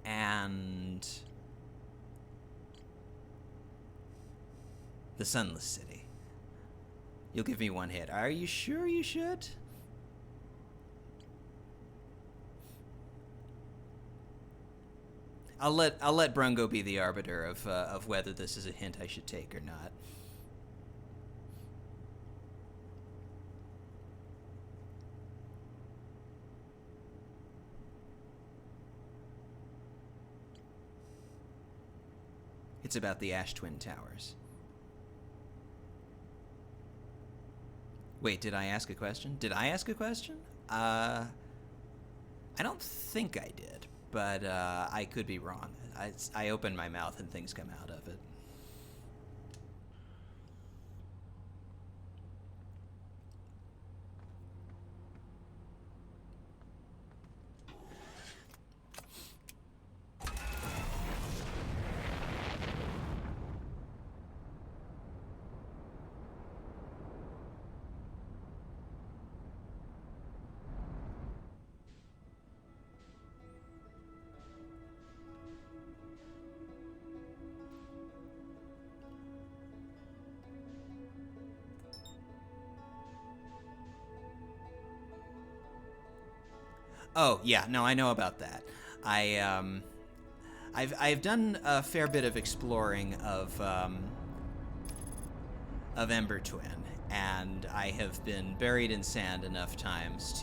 And the Sunless City. You'll give me one hit. Are you sure you should? I'll let Brungo be the arbiter of whether this is a hint I should take or not. It's about the Ash Twin Towers. Wait, did I ask a question? Did I ask a question? I don't think I did, but I could be wrong. I open my mouth and things come out of it. Oh, yeah, no, I know about that. I've done a fair bit of exploring of Ember Twin, and I have been buried in sand enough times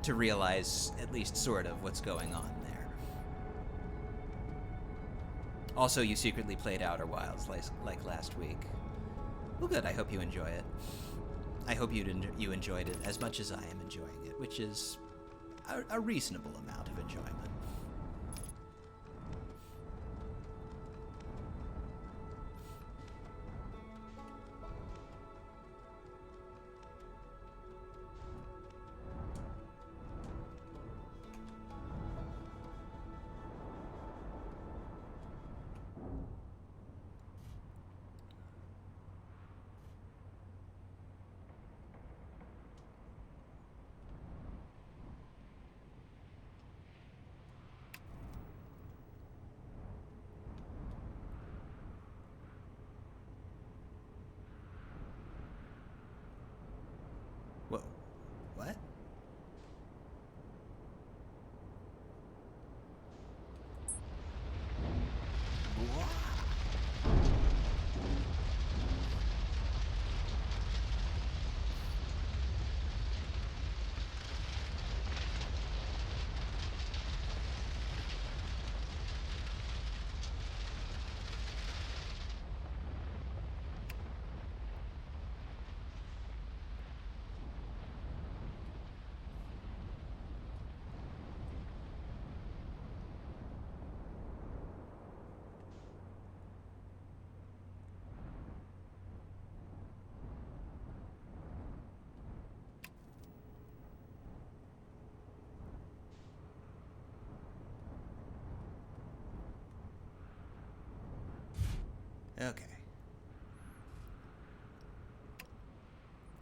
to realize at least sort of what's going on there. Also, you secretly played Outer Wilds like last week. Well, good. I hope you enjoy it. I hope you enjoyed it as much as I am enjoying it, which is a reasonable amount of enjoyment. Whoa. What? Okay.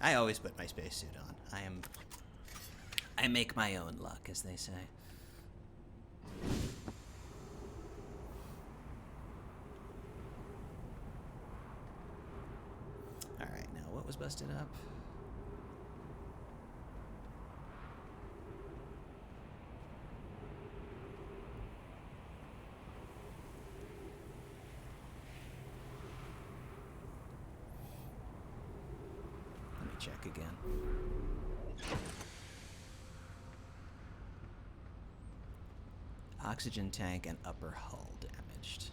I always put my spacesuit on. I make my own luck, as they say. Alright, now what was busted up? check again. Oxygen tank and upper hull damaged.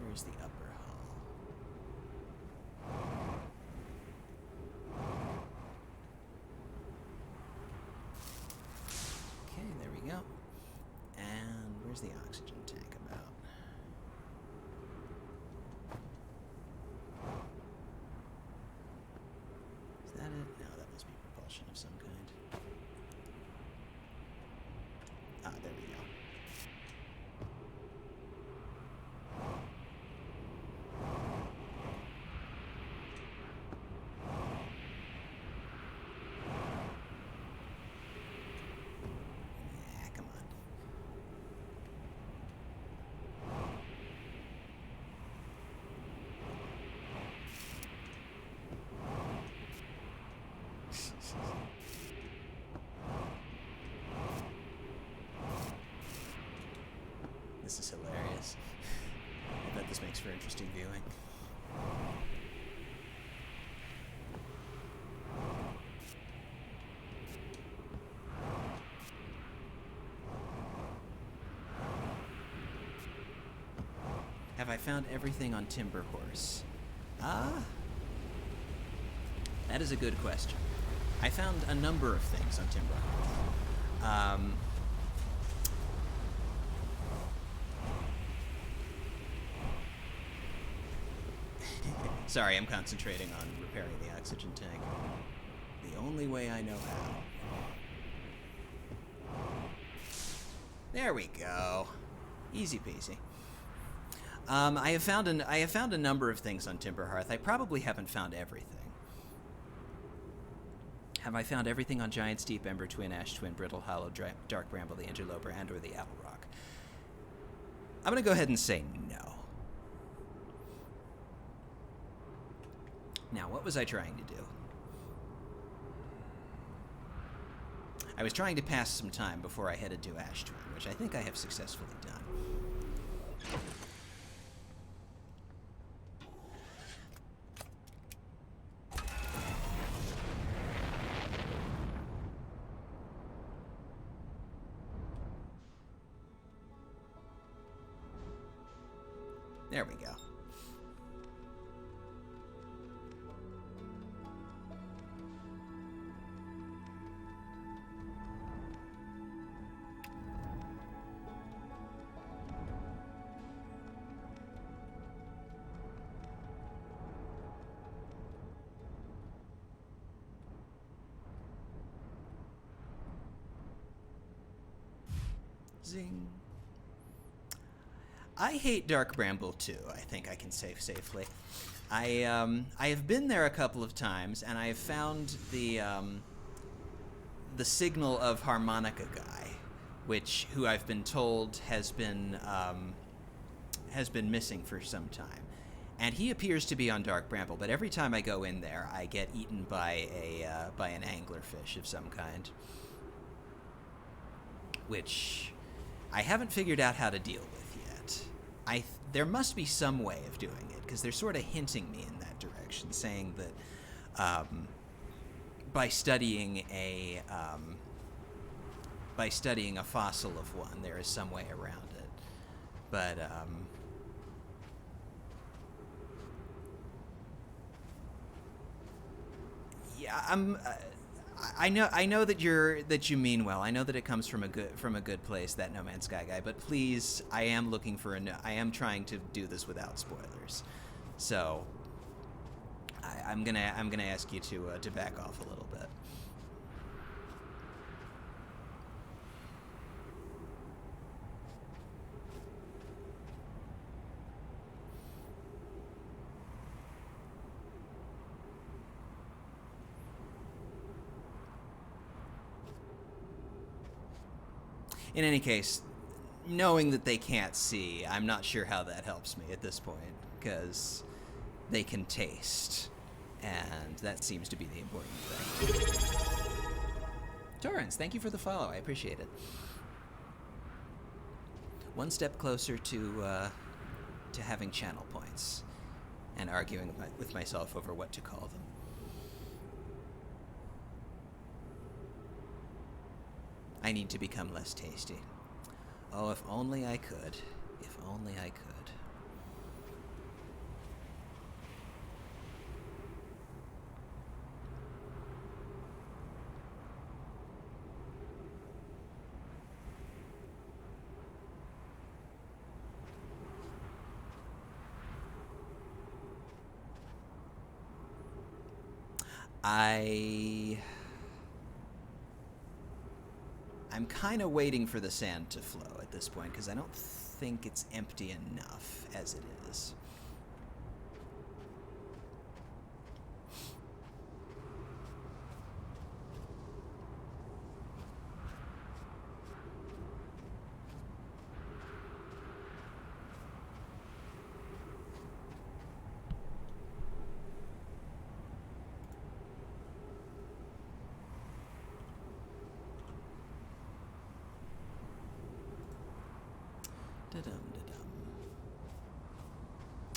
Where's the upper hull? Okay, there we go. And where's the oxygen tank about? Is that it? No, that must be propulsion of some kind. Ah, there we go. Come on. This is hilarious. I bet this makes for interesting viewing. Have I found everything on Timber Horse? That is a good question. I found a number of things on Timber Horse. Sorry, I'm concentrating on repairing the oxygen tank. The only way I know how. There we go. Easy peasy. I have found a number of things on Timber Hearth. I probably haven't found everything. Have I found everything on Giant Steep, Ember Twin, Ash Twin, Brittle Hollow, Dark Bramble, the Interloper, and or the Owl Rock? I'm gonna go ahead and say no. Now, what was I trying to do? I was trying to pass some time before I headed to Ash Twin, which I think I have successfully done. There we go. Zing. I hate Dark Bramble too, I think I can say safely. I have been there a couple of times, and I have found the signal of Harmonica Guy, who I've been told has been missing for some time. And he appears to be on Dark Bramble, but every time I go in there, I get eaten by an anglerfish of some kind, which I haven't figured out how to deal with yet. There must be some way of doing it, because they're sort of hinting me in that direction, saying that by studying a fossil of one, there is some way around it. But yeah, I know that you mean well. I know that it comes from a good place, that No Man's Sky guy. But please, I am trying to do this without spoilers. So I'm gonna ask you to back off a little bit. In any case, knowing that they can't see, I'm not sure how that helps me at this point, because they can taste. And that seems to be the important thing. Torrance, thank you for the follow. I appreciate it. One step closer to having channel points and arguing with myself over what to call them. I need to become less tasty. Oh, if only I could. If only I could. I'm kind of waiting for the sand to flow at this point, because I don't think it's empty enough as it is.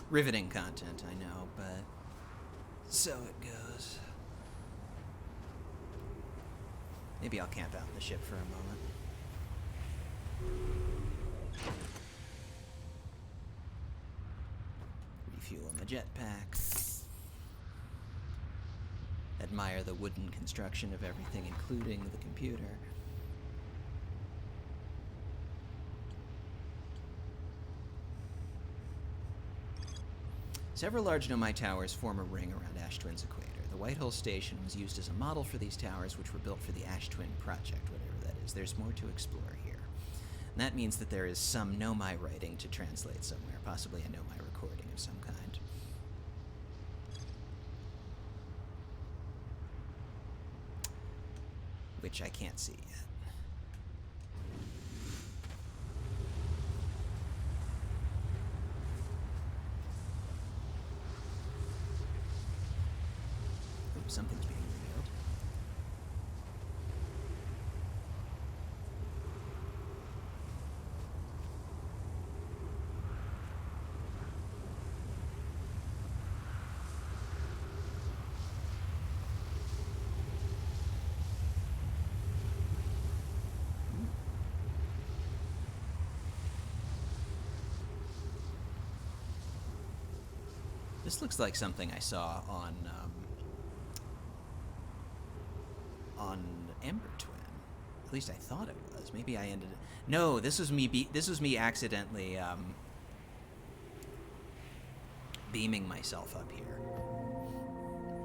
Riveting content, I know, but so it goes. Maybe I'll camp out in the ship for a moment. Refuel my jetpack. Admire the wooden construction of everything, including the computer. Several large Nomai towers form a ring around Ash Twin's equator. The Whitehole Station was used as a model for these towers, which were built for the Ash Twin project, whatever that is. There's more to explore here. And that means that there is some Nomai writing to translate somewhere, possibly a Nomai recording of some kind. Which I can't see yet. Something's being revealed. This looks like something I saw on Ember Twin. At least I thought it was. Maybe I ended it. No, this was me. This was me accidentally beaming myself up here.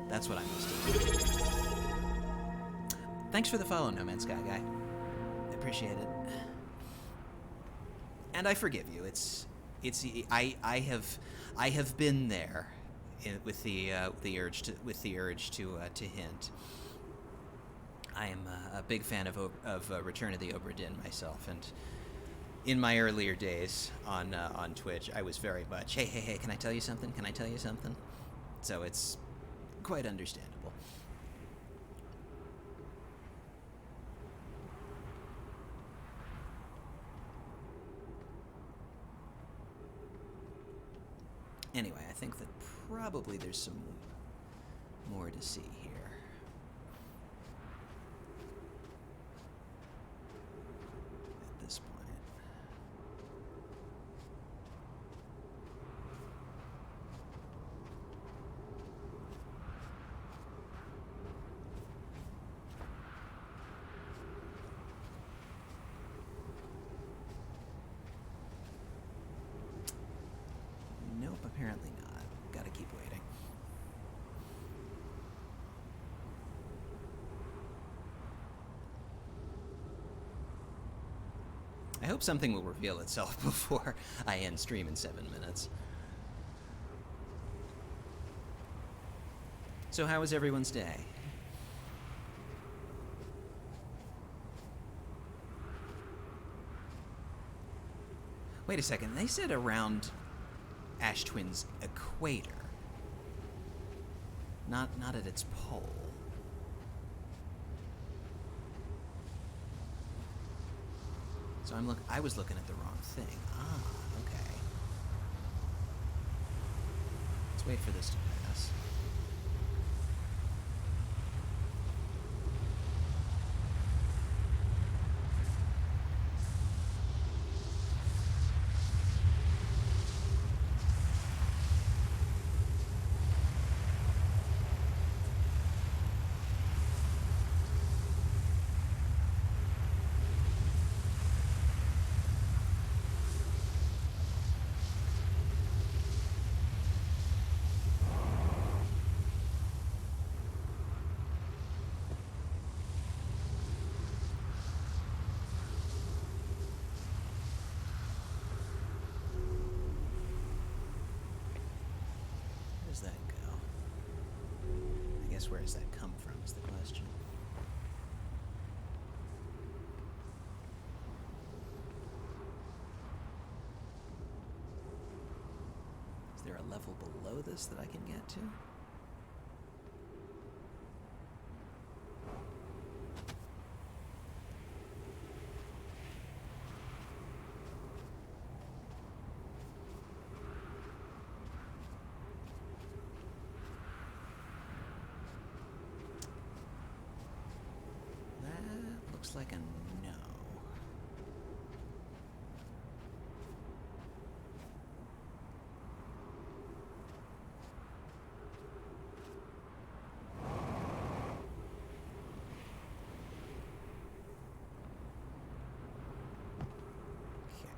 That's what I must have done. Thanks for the follow, No Man's Sky Guy. I appreciate it. And I forgive you. I have been there with the urge to hint. I am a big fan of Return of the Obra Dinn myself, and in my earlier days on Twitch, I was very much, hey, can I tell you something? Can I tell you something? So it's quite understandable. Anyway, I think that probably there's some more to see here. At this point. Nope, apparently not. Gotta keep waiting. I hope something will reveal itself before I end stream in 7 minutes. So how was everyone's day? Wait a second, they said around Ash Twin's equator. Not at its pole. So I was looking at the wrong thing. Ah, okay. Let's wait for this to pass. Where does that go? I guess where does that come from is the question. Is there a level below this that I can get to? That looks like a no. Okay.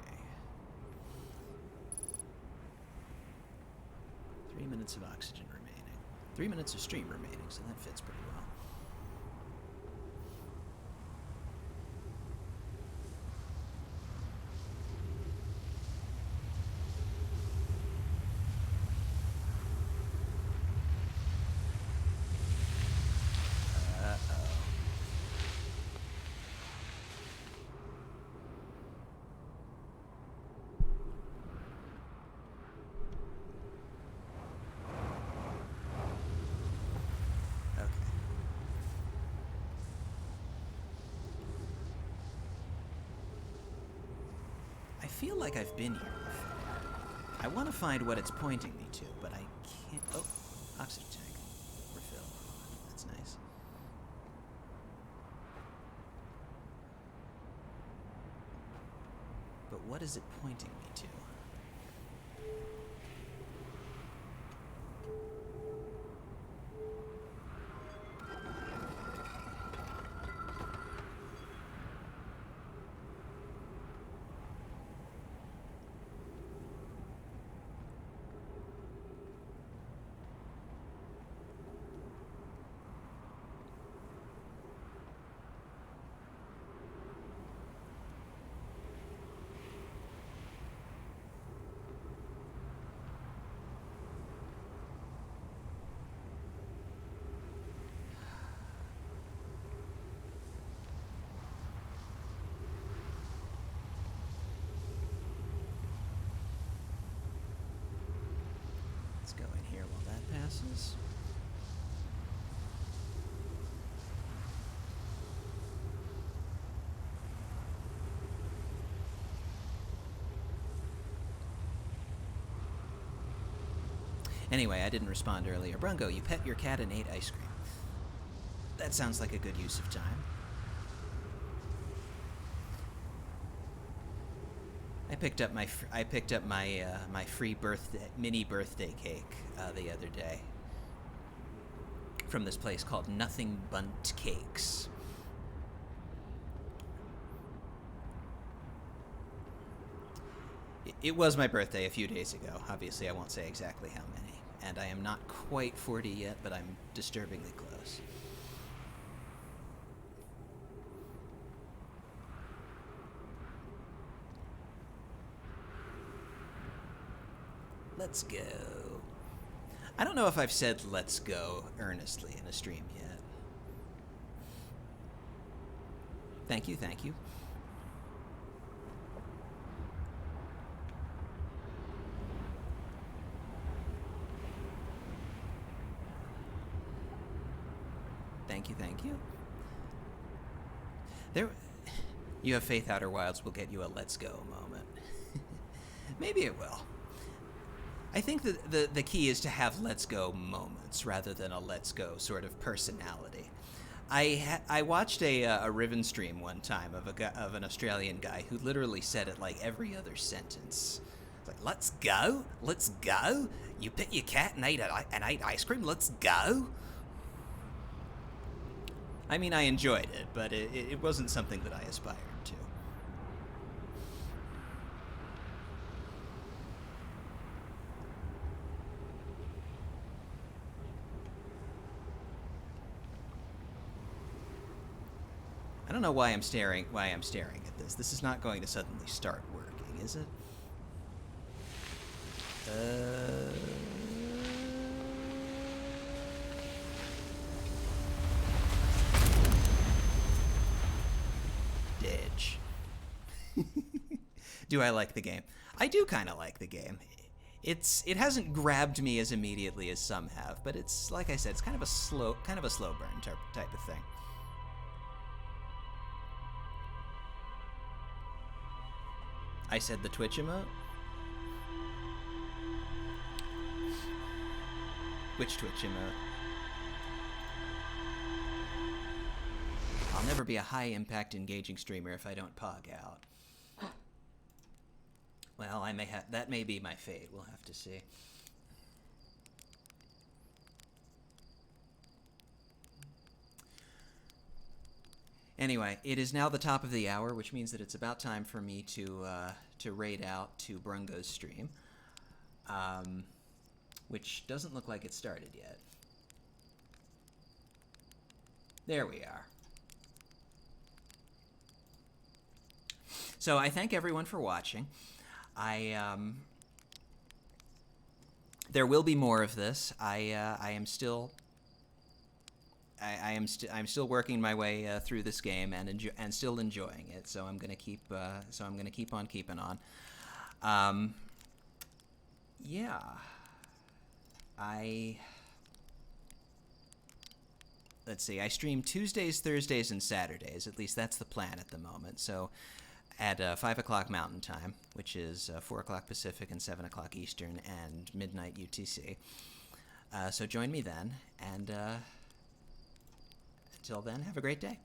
3 minutes of oxygen remaining. 3 minutes of stream remaining, so that fits pretty well. I feel like I've been here before. I want to find what it's pointing me to, but I can't. Oh, oxygen tank. Refill. That's nice. But what is it pointing me to? Let's go in here while that passes. Anyway, I didn't respond earlier. Brungo, you pet your cat and ate ice cream. That sounds like a good use of time. I picked up my my free mini birthday cake the other day from this place called Nothing Bundt Cakes. It was my birthday a few days ago. Obviously, I won't say exactly how many. And I am not quite 40 yet, but I'm disturbingly close. Let's go. I don't know if I've said let's go earnestly in a stream yet. Thank you, thank you. Thank you, thank you. There, you have faith Outer Wilds will get you a let's go moment. Maybe it will. I think that the key is to have let's go moments rather than a let's go sort of personality. I watched a Riven stream one time of an Australian guy who literally said it like every other sentence. It's like, let's go. You pet your cat and ate ice cream. Let's go. I mean, I enjoyed it, but it wasn't something that I aspired to. I don't know why I'm staring at this. This is not going to suddenly start working, is it? Ditch. Do I like the game? I do kind of like the game. It hasn't grabbed me as immediately as some have, but it's, like I said, it's kind of a slow burn type of thing. I said the Twitch emote? Which Twitch emote? I'll never be a high-impact, engaging streamer if I don't pog out. Well, that may be my fate. We'll have to see. Anyway, it is now the top of the hour, which means that it's about time for me to raid out to Brungo's stream, which doesn't look like it started yet. There we are. So I thank everyone for watching. There will be more of this. I'm still working my way through this game and still enjoying it. So I'm gonna keep on keeping on. Yeah. Let's see. I stream Tuesdays, Thursdays, and Saturdays. At least that's the plan at the moment. So at 5 o'clock Mountain Time, which is 4 o'clock Pacific and 7 o'clock Eastern and midnight UTC. So join me then, and until then, have a great day.